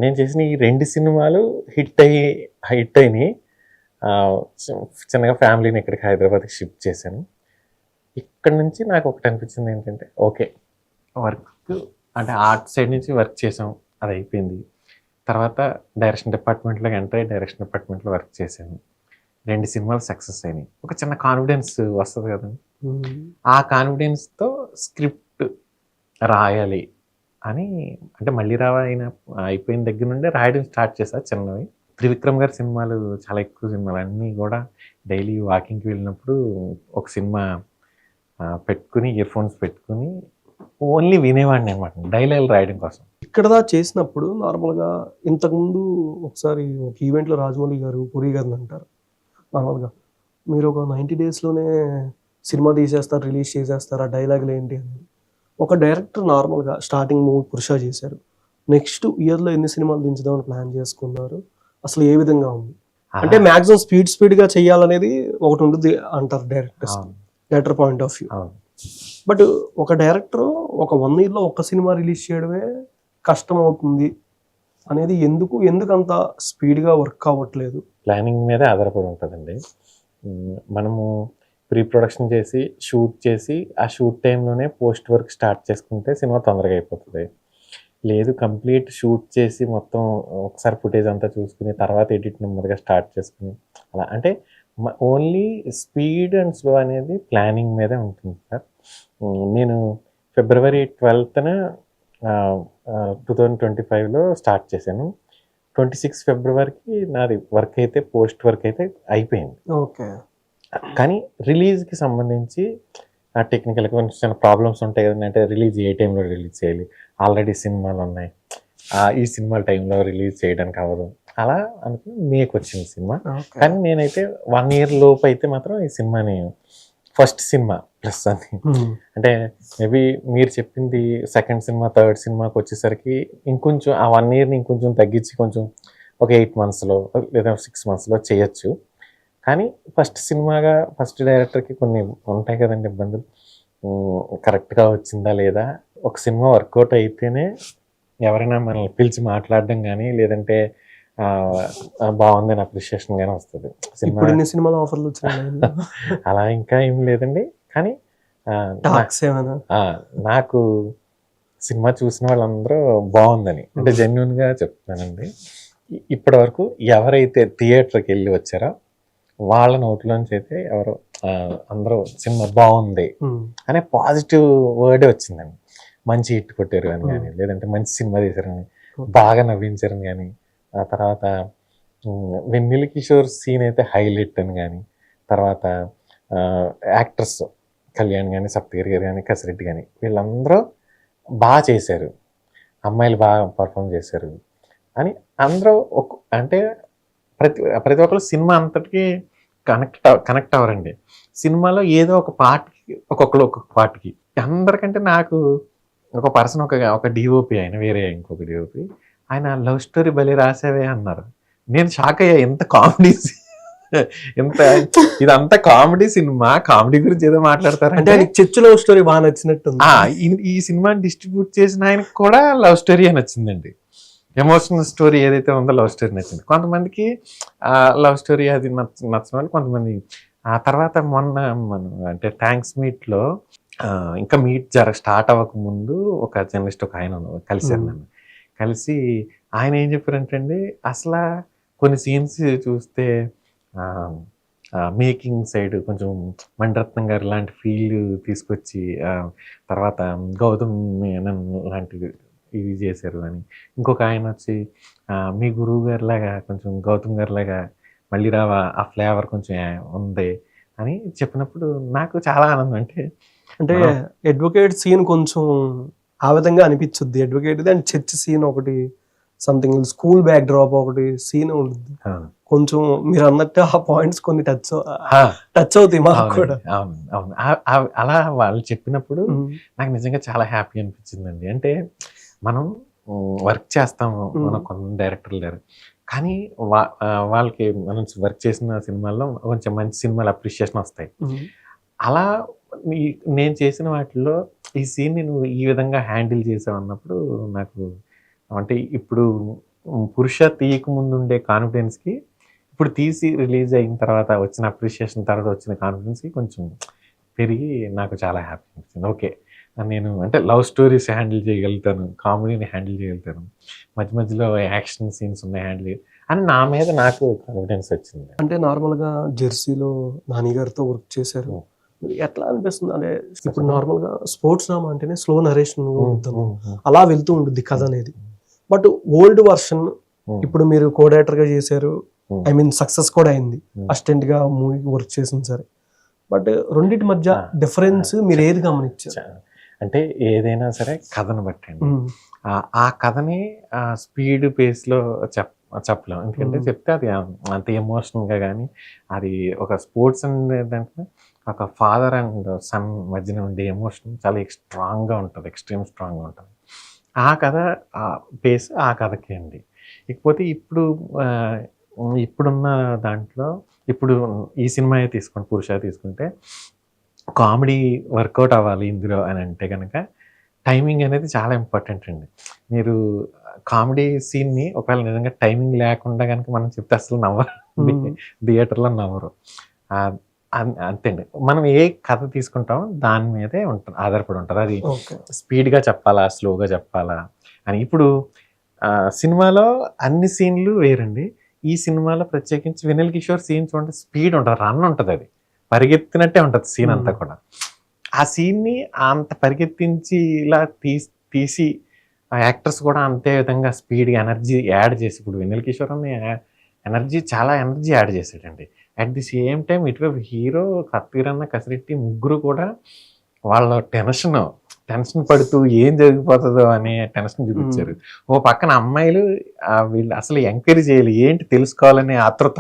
నేను చేసిన ఈ 2 సినిమాలు హిట్ అయినాయి. చిన్నగా ఫ్యామిలీని ఇక్కడికి హైదరాబాద్కి షిఫ్ట్ చేశాను. ఇక్కడ నుంచి నాకు ఒకటి అనిపించింది ఏంటంటే, ఓకే వర్క్ అంటే ఆర్ట్ సైడ్ నుంచి వర్క్ చేసాం, అది అయిపోయింది. తర్వాత డైరెక్షన్ డిపార్ట్మెంట్లోకి ఎంటర్ అయ్యి డైరెక్షన్ డిపార్ట్మెంట్లో వర్క్ చేశాను. 2 సినిమాలు సక్సెస్ అయినాయి. ఒక చిన్న కాన్ఫిడెన్స్ వస్తుంది కదండి. ఆ కాన్ఫిడెన్స్తో స్క్రిప్ట్ రాయాలి అని, అంటే మళ్ళీ అయిపోయిన దగ్గర నుండి రాయడం స్టార్ట్ చేశా చిన్నవి. త్రివిక్రమ్ గారి సినిమాలు చాలా ఎక్కువ సినిమాలు అన్నీ కూడా డైలీ వాకింగ్కి వెళ్ళినప్పుడు ఒక సినిమా పెట్టుకుని ఇయర్ ఫోన్స్ పెట్టుకుని ఓన్లీ వినేవాడిని అనమాట, డైలాగ్ రాయడం కోసం. ఇక్కడ చేసినప్పుడు నార్మల్గా ఇంతకుముందు ఒకసారి ఒక ఈవెంట్లో రాజమౌళి గారు పూరి గారిని అంటారు, నార్మల్గా మీరు ఒక 90 డేస్లోనే సినిమా తీసేస్తారు, రిలీజ్ చేసేస్తారు, ఆ డైలాగులు ఏంటి అని. ఒక డైరెక్టర్ నార్మల్గా స్టార్టింగ్ మూవీ పురుష చేశారు, నెక్స్ట్ ఇయర్లో ఎన్ని సినిమాలు దించుదామని ప్లాన్ చేసుకున్నారు, అసలు ఏ విధంగా ఉంది? అంటే మ్యాక్సిమం స్పీడ్గా చేయాలనేది ఒకటి ఉంటుంది అంటారు director point of view. But ఒక డైరెక్టర్ ఒక 1 yearలో ఒక సినిమా రిలీజ్ చేయడమే కష్టం అవుతుంది అనేది ఎందుకు అంత స్పీడ్గా వర్క్ అవ్వట్లేదు? ప్లానింగ్ మీదే ఆధారపడి ఉంటుందండి. మనము ప్రీ ప్రొడక్షన్ చేసి షూట్ చేసి ఆ షూట్ టైంలోనే పోస్ట్ వర్క్ స్టార్ట్ చేసుకుంటే సినిమా తొందరగా అయిపోతుంది. లేదు కంప్లీట్ షూట్ చేసి మొత్తం ఒకసారి ఫుటేజ్ అంతా చూసుకుని తర్వాత ఎడిట్ నెమ్మదిగా స్టార్ట్ చేసుకుని అలా, అంటే ఓన్లీ స్పీడ్ అండ్ స్లో అనేది ప్లానింగ్ మీదే ఉంటుంది సార్. నేను February 12th 2025లో స్టార్ట్ చేశాను. 26 Februaryకి నాది వర్క్ అయితే పోస్ట్ వర్క్ అయితే అయిపోయింది. ఓకే. కానీ రిలీజ్కి సంబంధించి టెక్నికల్గా కొంచెం చిన్న ప్రాబ్లమ్స్ ఉంటాయి కదండి. అంటే రిలీజ్ ఏ టైంలో రిలీజ్ చేయాలి, ఆల్రెడీ సినిమాలు ఉన్నాయి, ఈ సినిమా టైంలో రిలీజ్ చేయడానికి అవ్వదు, అలా అనుకుని మేకు వచ్చింది సినిమా. కానీ నేనైతే 1 year లోపు అయితే మాత్రం ఈ సినిమాని ఫస్ట్ సినిమా ప్లస్ అని, అంటే మేబీ మీరు చెప్పింది సెకండ్ సినిమా థర్డ్ సినిమాకి వచ్చేసరికి ఇంకొంచెం ఆ 1 yearని ఇంకొంచెం తగ్గించి కొంచెం ఒక 8 monthsలో లేదా 6 monthsలో చేయొచ్చు. కానీ ఫస్ట్ సినిమాగా ఫస్ట్ డైరెక్టర్కి కొన్ని ఉంటాయి కదండి ఇబ్బందులు, కరెక్ట్గా వచ్చిందా లేదా. ఒక సినిమా వర్కౌట్ అయితేనే ఎవరైనా మనల్ని పిలిచి మాట్లాడడం కానీ లేదంటే బాగుందని అప్రిషియేషన్ కానీ వస్తుంది. సినిమాలో ఆఫర్లు వచ్చినాయి అలా ఇంకా ఏం లేదండి. కానీ నాకు సినిమా చూసిన వాళ్ళందరూ బాగుందని, అంటే జెన్యున్గా చెప్తున్నానండి. ఇప్పటి వరకు ఎవరైతే థియేటర్కి వెళ్ళి వచ్చారో వాళ్ళ నోట్లోంచి అయితే ఎవరు అందరూ సినిమా బాగుంది అనే పాజిటివ్ వర్డే వచ్చిందండి. మంచి హిట్ కొట్టారు అని కానీ, లేదంటే మంచి సినిమా తీశారని, బాగా నవ్వించారని కానీ, ఆ తర్వాత వెన్నెల కిషోర్ సీన్ అయితే హైలైట్ అని కానీ, తర్వాత యాక్టర్స్ కళ్యాణ్ కానీ, సప్తగిరి గారు కానీ, కసిరెడ్డి కానీ వీళ్ళందరూ బాగా చేశారు, అమ్మాయిలు బాగా పర్ఫామ్ చేశారు అని అందరూ అంటే ప్రతి ఒక్కరు సినిమా అంతటికి కనెక్ట్ అవ్వరండి. సినిమాలో ఏదో ఒక పార్ట్కి ఒక్కొక్క పార్ట్కి అందరికంటే నాకు ఒక పర్సన్ ఒక డిఓపి, ఆయన వేరే ఇంకొక డిఓపి, ఆయన లవ్ స్టోరీ భలే రాసేవే అన్నారు. నేను షాక్ అయ్యా, ఎంత కామెడీ, ఇదంతా కామెడీ సినిమా, కామెడీ గురించి ఏదో మాట్లాడతారు అంటే చర్చ్ లవ్ స్టోరీ బాగా నచ్చినట్టు. ఈ సినిమాని డిస్ట్రిబ్యూట్ చేసిన ఆయనకు కూడా లవ్ స్టోరీ అని నచ్చిందండి. ఎమోషనల్ స్టోరీ ఏదైతే ఉందో లవ్ స్టోరీ నచ్చింది. కొంతమందికి లవ్ స్టోరీ అది నచ్చిన వాళ్ళు కొంతమంది. ఆ తర్వాత మొన్న అంటే థ్యాంక్స్ మీట్లో ఇంకా మీట్ స్టార్ట్ అవ్వక ముందు ఒక జర్నలిస్ట్ ఒక ఆయన కలిసారు నన్ను. కలిసి ఆయన ఏం చెప్పారంటే అండి, అసలు కొన్ని సీన్స్ చూస్తే మేకింగ్ సైడ్ కొంచెం మణిరత్నం గారు లాంటి ఫీల్ తీసుకొచ్చి, తర్వాత గౌతమ్ మేనన్ లాంటివి ఇవి చేశారు అని. ఇంకొక ఆయన వచ్చి మీ గురువు గారిలాగా కొంచెం గౌతమ్ గారిలాగా మళ్ళీ రావా ఆ ఫ్లేవర్ కొంచెం ఉంది అని చెప్పినప్పుడు నాకు చాలా ఆనందం. అంటే అడ్వకేట్ సీన్ కొంచెం ఆ విధంగా అనిపించుద్ది. అడ్వకేట్ అండ్ చర్చ్ సీన్ ఒకటి, సంథింగ్ స్కూల్ బ్యాక్ డ్రాప్ ఒకటి సీన్ ఉంటుంది. కొంచెం మీరు అన్నట్టు ఆ పాయింట్స్ కొన్ని టచ్ అవుతాయి మాకు కూడా. అవును. అలా వాళ్ళు చెప్పినప్పుడు నాకు నిజంగా చాలా హ్యాపీ అనిపించిందండి. అంటే మనం వర్క్ చేస్తాము, మన కొంత డైరెక్టర్లు లేరు, కానీ వాళ్ళకి మనం వర్క్ చేసిన సినిమాల్లో కొంచెం మంచి సినిమాలు అప్రిషియేషన్ వస్తాయి. అలా నేను చేసిన వాటిల్లో ఈ సీన్ని నువ్వు ఈ విధంగా హ్యాండిల్ చేసావు అన్నప్పుడు నాకు అంటే ఇప్పుడు పురుష తీయక ముందు ఉండే కాన్ఫిడెన్స్కి ఇప్పుడు తీసి రిలీజ్ అయిన తర్వాత వచ్చిన అప్రిషియేషన్ తర్వాత వచ్చిన కాన్ఫిడెన్స్కి కొంచెం పెరిగి నాకు చాలా హ్యాపీ అనిపించింది. ఓకే, నేను అంటే లవ్ స్టోరీస్ హ్యాండిల్ చేయగలుగుతాను, కామెడీని హ్యాండిల్ చేయగలుగుతాను, మధ్య మధ్యలో యాక్షన్ సీన్స్ ఉన్నాయి హ్యాండిల్ అని నా మీద నాకు కాన్ఫిడెన్స్ వచ్చింది. అంటే నార్మల్గా జెర్సీలో నాని గారితో వర్క్ చేశారు, ఎట్లా అనిపిస్తుంది అంటే ఇప్పుడు నార్మల్గా స్పోర్ట్స్ డ్రామా అంటేనే స్లో నరేషన్ ఉంటుంది, అలా వెళ్తూ ఉంటుంది కథ అనేది. బట్ ఓల్డ్ వర్షన్ ఇప్పుడు మీరు కోడేటర్ గా చేశారు, ఐ మీన్ సక్సెస్ కూడా అయింది, అసిస్టెంట్ గా మూవీకి వర్క్ చేసింది సరే, బట్ రెండింటి మధ్య డిఫరెన్స్ మీరు ఏది గమనించారు? అంటే ఏదైనా సరే కథను బట్టండి. ఆ కథని స్పీడ్ పేస్లో చెప్పలేం, ఎందుకంటే చెప్తే అది అంత ఎమోషనల్గా కానీ అది ఒక స్పోర్ట్స్ అనేదంటే ఒక ఫాదర్ అండ్ సన్ మధ్యన ఉండే ఎమోషన్ చాలా స్ట్రాంగ్గా ఉంటుంది, ఎక్స్ట్రీమ్ స్ట్రాంగ్గా ఉంటుంది. ఆ కథ ఆ పేస్ ఆ కథకి అండి. ఇకపోతే ఇప్పుడున్న దాంట్లో ఇప్పుడు ఈ సినిమా తీసుకుంటే పురుష తీసుకుంటే కామెడీ వర్కౌట్ అవ్వాలి ఇందులో అని అంటే కనుక టైమింగ్ అనేది చాలా ఇంపార్టెంట్ అండి. మీరు కామెడీ సీన్ని ఒకవేళ నిజంగా టైమింగ్ లేకుండా కనుక మనం చెప్తే అసలు నవ్వరు, థియేటర్లో నవ్వరు. అంతే అండి, మనం ఏ కథ తీసుకుంటామో దాని మీదే ఉంటుంది, ఆధారపడి ఉంటుంది. అది స్పీడ్గా చెప్పాలా స్లోగా చెప్పాలా అని. ఇప్పుడు సినిమాలో అన్ని సీన్లు వేరండి. ఈ సినిమాలో ప్రత్యేకించి వెన్నెల కిషోర్ సీన్ చూడండి, స్పీడ్ ఉంటుంది, రన్ ఉంటుంది, అది పరిగెత్తినట్టే ఉంటుంది సీన్ అంతా కూడా. ఆ సీన్ని అంత పరిగెత్తించి ఇలా తీసి ఆ యాక్టర్స్ కూడా అంతే విధంగా స్పీడ్గా ఎనర్జీ యాడ్ చేసి, ఇప్పుడు వెన్నెల కిషోర్ చాలా ఎనర్జీ యాడ్ చేశాడండి. అట్ ది సేమ్ టైం ఇటువైపు హీరో కత్తిరన్న కసిరెట్టి ముగ్గురు కూడా వాళ్ళ టెన్షన్ పడుతూ ఏం జరిగిపోతుందో అనే టెన్షన్ చూపించారు. ఓ పక్కన అమ్మాయిలు వీళ్ళు అసలు ఎంక్వైరీ చేయాలి, ఏంటి తెలుసుకోవాలనే ఆతృత,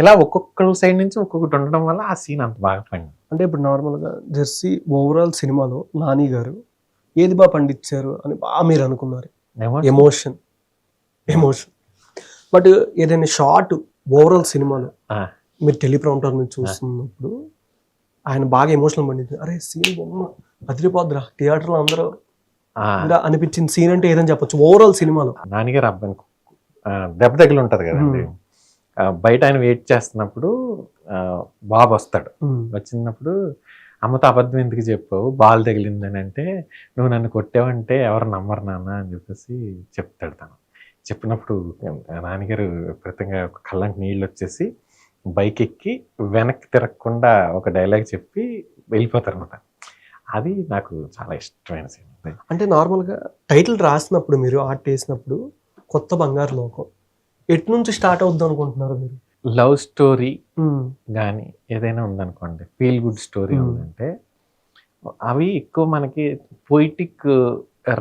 ఇలా ఒక్కొక్కరి సైడ్ నుంచి ఒక్కొక్కటి ఉండడం వల్ల ఆ సీన్ అంత బాగా పండి. అంటే ఇప్పుడు నార్మల్గా జెర్సీ ఓవరాల్ సినిమాలో నాని గారు ఏది బాగా పండించారు అని బాగా మీరు అనుకున్నారు? ఎమోషన్. బట్ ఏదైనా షార్ట్ ఓవరాల్ సినిమాలో మీరు టెలిప్రాంప్టర్ నుంచి చూస్తున్నప్పుడు ఆయన బాగా ఎమోషనల్ పండింది, అరే సీన్ బొమ్మ అదిరిపోద్దురా థియేటర్లో అందరూ అనిపించిన సీన్ అంటే ఏదని చెప్పొచ్చు ఓవరాల్ సినిమాలో? నాన్నగారు అబ్బాయి దెబ్బ తగిలి ఉంటుంది కదండి, బయట ఆయన వెయిట్ చేస్తున్నప్పుడు బాబు వస్తాడు, వచ్చినప్పుడు అమ్మతో అబద్ధం ఎందుకు చెప్పావు, బాల్ తగిలిందని అంటే, నువ్వు నన్ను కొట్టావంటే ఎవరు నమ్మరు నాన్న అని చెప్పేసి చెప్తాడు. తను చెప్పినప్పుడు నాన్నగారు విపరీతంగా కళ్ళంటి నీళ్ళు వచ్చేసి బైక్ ఎక్కి వెనక్కి తిరగకుండా ఒక డైలాగ్ చెప్పి వెళ్ళిపోతారు అనమాట. అది నాకు చాలా ఇష్టమైన సీన్. అంటే నార్మల్గా టైటిల్ రాసినప్పుడు మీరు ఆర్ట్ వేసినప్పుడు కొత్త బంగారు లోకం ఎటు నుంచి స్టార్ట్ అవుద్దాం అనుకుంటున్నారు మీరు? లవ్ స్టోరీ కానీ ఏదైనా ఉందనుకోండి, ఫీల్ గుడ్ స్టోరీ ఉందంటే అవి ఎక్కువ మనకి పొయిటిక్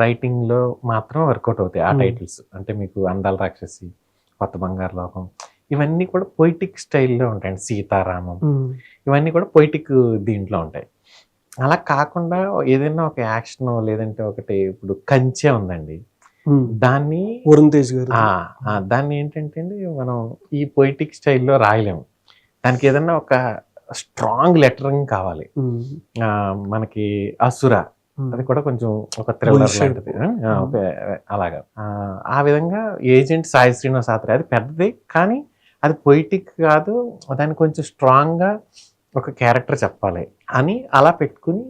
రైటింగ్లో మాత్రం వర్కౌట్ అవుతాయి ఆ టైటిల్స్. అంటే మీకు అందాల రాక్షసి, కొత్త బంగారు లోకం, ఇవన్నీ కూడా పొయిటిక్ స్టైల్లో ఉంటాయండి. సీతారామం, ఇవన్నీ కూడా పొయిటిక్ దీంట్లో ఉంటాయి. అలా కాకుండా ఏదైనా ఒక యాక్షన్ లేదంటే ఒకటి, ఇప్పుడు కంచె ఉందండి, దాన్ని వరుణ్ తేజ్ గారు దాన్ని ఏంటంటే మనం ఈ పొయిటిక్ స్టైల్లో రాయలేము. దానికి ఏదైనా ఒక స్ట్రాంగ్ లెటరింగ్ కావాలి. మనకి అసుర, అది కూడా కొంచెం ఒక థ్రిల్లర్ లాంటిది, అలాగా. ఆ విధంగా ఏజెంట్ సాయి శ్రీనివాస్ ఆత్రే, అది పెద్దది కానీ అది పొయిటిక్ కాదు, దాన్ని కొంచెం స్ట్రాంగ్గా ఒక క్యారెక్టర్ చెప్పాలి అని అలా పెట్టుకుని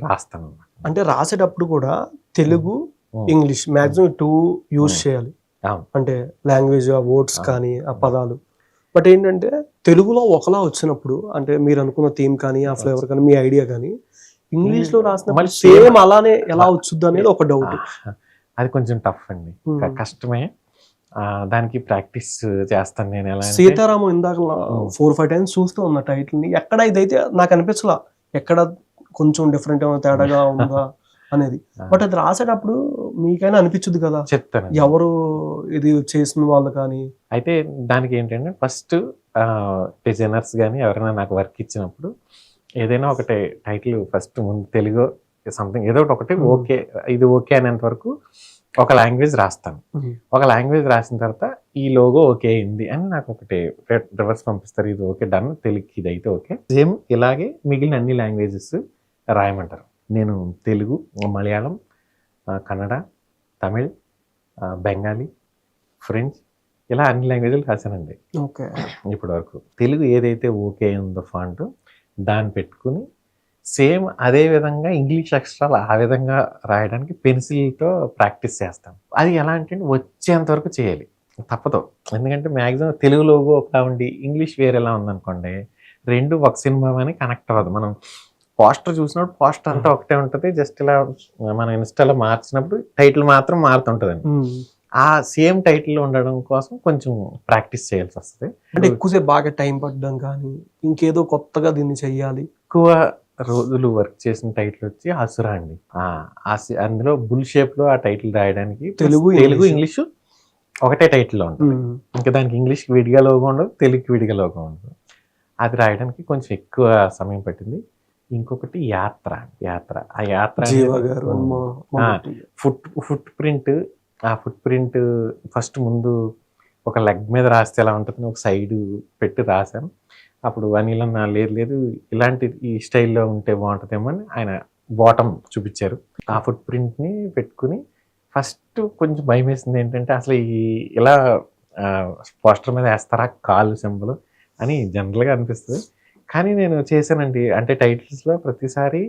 రాస్తాను. అంటే రాసేటప్పుడు కూడా తెలుగు ఇంగ్లీష్ మ్యాక్సిమం 2 యూజ్ చేయాలి, అంటే లాంగ్వేజ్ వర్డ్స్ కానీ ఆ పదాలు. బట్ ఏంటంటే తెలుగులో ఒకలా వచ్చినప్పుడు, అంటే మీరు అనుకున్న థీమ్ కానీ ఆ ఫ్లేవర్ కానీ మీ ఐడియా కానీ ఇంగ్లీష్ లో రాసినప్పుడు సేమ్ అలానే ఎలా వచ్చుద్ది అనేది ఒక డౌట్. అది కొంచెం టఫ్ అండి, కష్టమే. దానికి ప్రాక్టీస్ చేస్తాను నేను. ఎలా సీతారామం ఇందాక 4-5 టైమ్స్ చూస్తూ ఉన్న టైటిల్ ని, ఎక్కడ ఇదైతే నాకు అనిపించలా, ఎక్కడ కొంచెం డిఫరెంట్ ఏమైనా తేడాగా ఉందా అనేది. బట్ అది రాసేటప్పుడు మీకైనా అనిపించుద్ది కదా, చెప్తాను ఎవరు ఇది చేసిన వాళ్ళు కానీ. అయితే దానికి ఏంటంటే ఫస్ట్ డిజైనర్స్ కానీ ఎవరైనా నాకు వర్క్ ఇచ్చినప్పుడు ఏదైనా ఒకటి టైటిల్ ఫస్ట్ ముందు తెలుగు సంథింగ్ ఏదో ఒకటి ఓకే, ఇది ఓకే అనేంత వరకు ఒక లాంగ్వేజ్ రాస్తాను. ఒక లాంగ్వేజ్ రాసిన తర్వాత ఈ లోగో ఓకే అయింది అని నాకు ఒకటి రివర్స్ పంపిస్తారు, ఇది ఓకే డన్, తెలుగుకి ఇది అయితే ఓకే. సేమ్ ఇలాగే మిగిలిన అన్ని లాంగ్వేజెస్ రాయమంటారు. నేను తెలుగు, మలయాళం, కన్నడ, తమిళ్, బెంగాలీ, ఫ్రెంచ్ ఇలా అన్ని లాంగ్వేజ్లు రాశానండి ఓకే. ఇప్పటి వరకు. తెలుగు ఏదైతే ఓకే ఉందో ఫాంట్ దాన్ని పెట్టుకుని సేమ్ అదే విధంగా ఇంగ్లీష్ అక్షరాలు ఆ విధంగా రాయడానికి పెన్సిల్తో ప్రాక్టీస్ చేస్తాం. అది ఎలా అంటే వచ్చేంత వరకు చేయాలి, తప్పదు. ఎందుకంటే మ్యాక్సిమం తెలుగు లోగో ఒకలా ఉండి ఇంగ్లీష్ వేరేలా ఉందనుకోండి, రెండు ఒక సినిమా అని కనెక్ట్ అవ్వదు. మనం పోస్టర్ చూసినప్పుడు పోస్టర్ అంతా ఒకటే ఉంటుంది, జస్ట్ ఇలా మనం ఇన్స్టాలో మార్చినప్పుడు టైటిల్ మాత్రం మారుతుంటుందండి. ఆ సేమ్ టైటిల్ ఉండడం కోసం కొంచెం ప్రాక్టీస్ చేయాల్సి వస్తుంది. అంటే ఎక్కువసేపు బాగా టైం పడ్డం కానీ ఇంకేదో కొత్తగా దీన్ని చెయ్యాలి. ఎక్కువ రోజులు వర్క్ చేసిన టైటిల్ వచ్చి అసుర అండి. అందులో బుల్ షేప్ లో ఆ టైటిల్ రాయడానికి తెలుగు, ఇంగ్లీషు ఒకటే టైటిల్ లో ఉంటుంది. ఇంకా దానికి ఇంగ్లీష్కి విడిగా లోగో ఉండదు, తెలుగుకి విడిగా లోగో ఉండదు. అది రాయడానికి కొంచెం ఎక్కువ సమయం పట్టింది. ఇంకొకటి యాత్ర. ఆ యాత్ర ఫుట్ ప్రింట్. ఆ ఫుట్ ప్రింట్ ఫస్ట్ ముందు ఒక లెగ్ మీద రాస్తే ఎలా ఉంటుంది, ఒక సైడ్ పెట్టి రాశాను. అప్పుడు అనిల్ అన్న లేదు ఇలాంటి ఈ స్టైల్లో ఉంటే బాగుంటుందేమో అని ఆయన బాటమ్ చూపించారు. ఆ ఫుట్ ప్రింట్ని పెట్టుకుని ఫస్ట్ కొంచెం భయం వేసింది ఏంటంటే అసలు ఇలా పోస్టర్ మీద వేస్తారా కాలు సింబల్ అని జనరల్గా అనిపిస్తుంది. కానీ నేను చేశానండి. అంటే టైటిల్స్లో ప్రతిసారి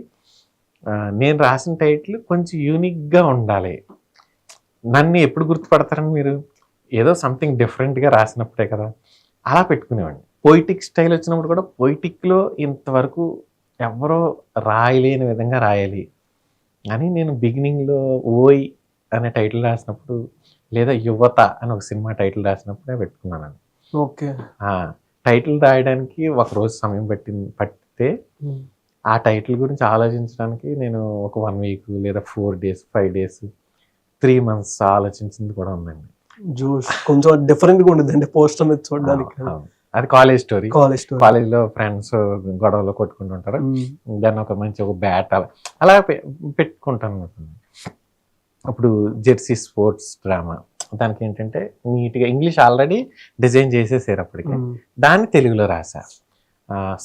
నేను రాసిన టైటిల్ కొంచెం యూనిక్గా ఉండాలి. నన్ను ఎప్పుడు గుర్తుపడతారని మీరు, ఏదో సంథింగ్ డిఫరెంట్గా రాసినప్పుడే కదా, అలా పెట్టుకునేవాడిని. పొయిటిక్ స్టైల్ వచ్చినప్పుడు కూడా పొయిటిక్లో ఇంతవరకు ఎవరో రాయలేని విధంగా రాయాలి అని నేను బిగినింగ్లో ఓయ్ అనే టైటిల్ రాసినప్పుడు, లేదా యువత అని ఒక సినిమా టైటిల్ రాసినప్పుడే పెట్టుకున్నాను. ఓకే. టైటిల్ రాయడానికి ఒక రోజు సమయం పట్టితే ఆ టైటిల్ గురించి ఆలోచించడానికి నేను ఒక 1 వీక్ లేదా 4 days 5 days 3 months ఆలోచించింది కూడా ఉందండి. జోష్ కొంచెం డిఫరెంట్గా ఉండదు అంటే పోస్టర్ మీద చూడడానికి. అది కాలేజ్ స్టోరీ. కాలేజ్లో ఫ్రెండ్స్ గొడవలో కొట్టుకుంటుంటారు, దాన్ని ఒక మంచి ఒక బ్యాట్ అలా పెట్టుకుంటాను. అప్పుడు జెర్సీ స్పోర్ట్స్ డ్రామా, దానికి ఏంటంటే నీట్గా ఇంగ్లీష్ ఆల్రెడీ డిజైన్ చేసేసారు అప్పటికి, దాన్ని తెలుగులో రాసా.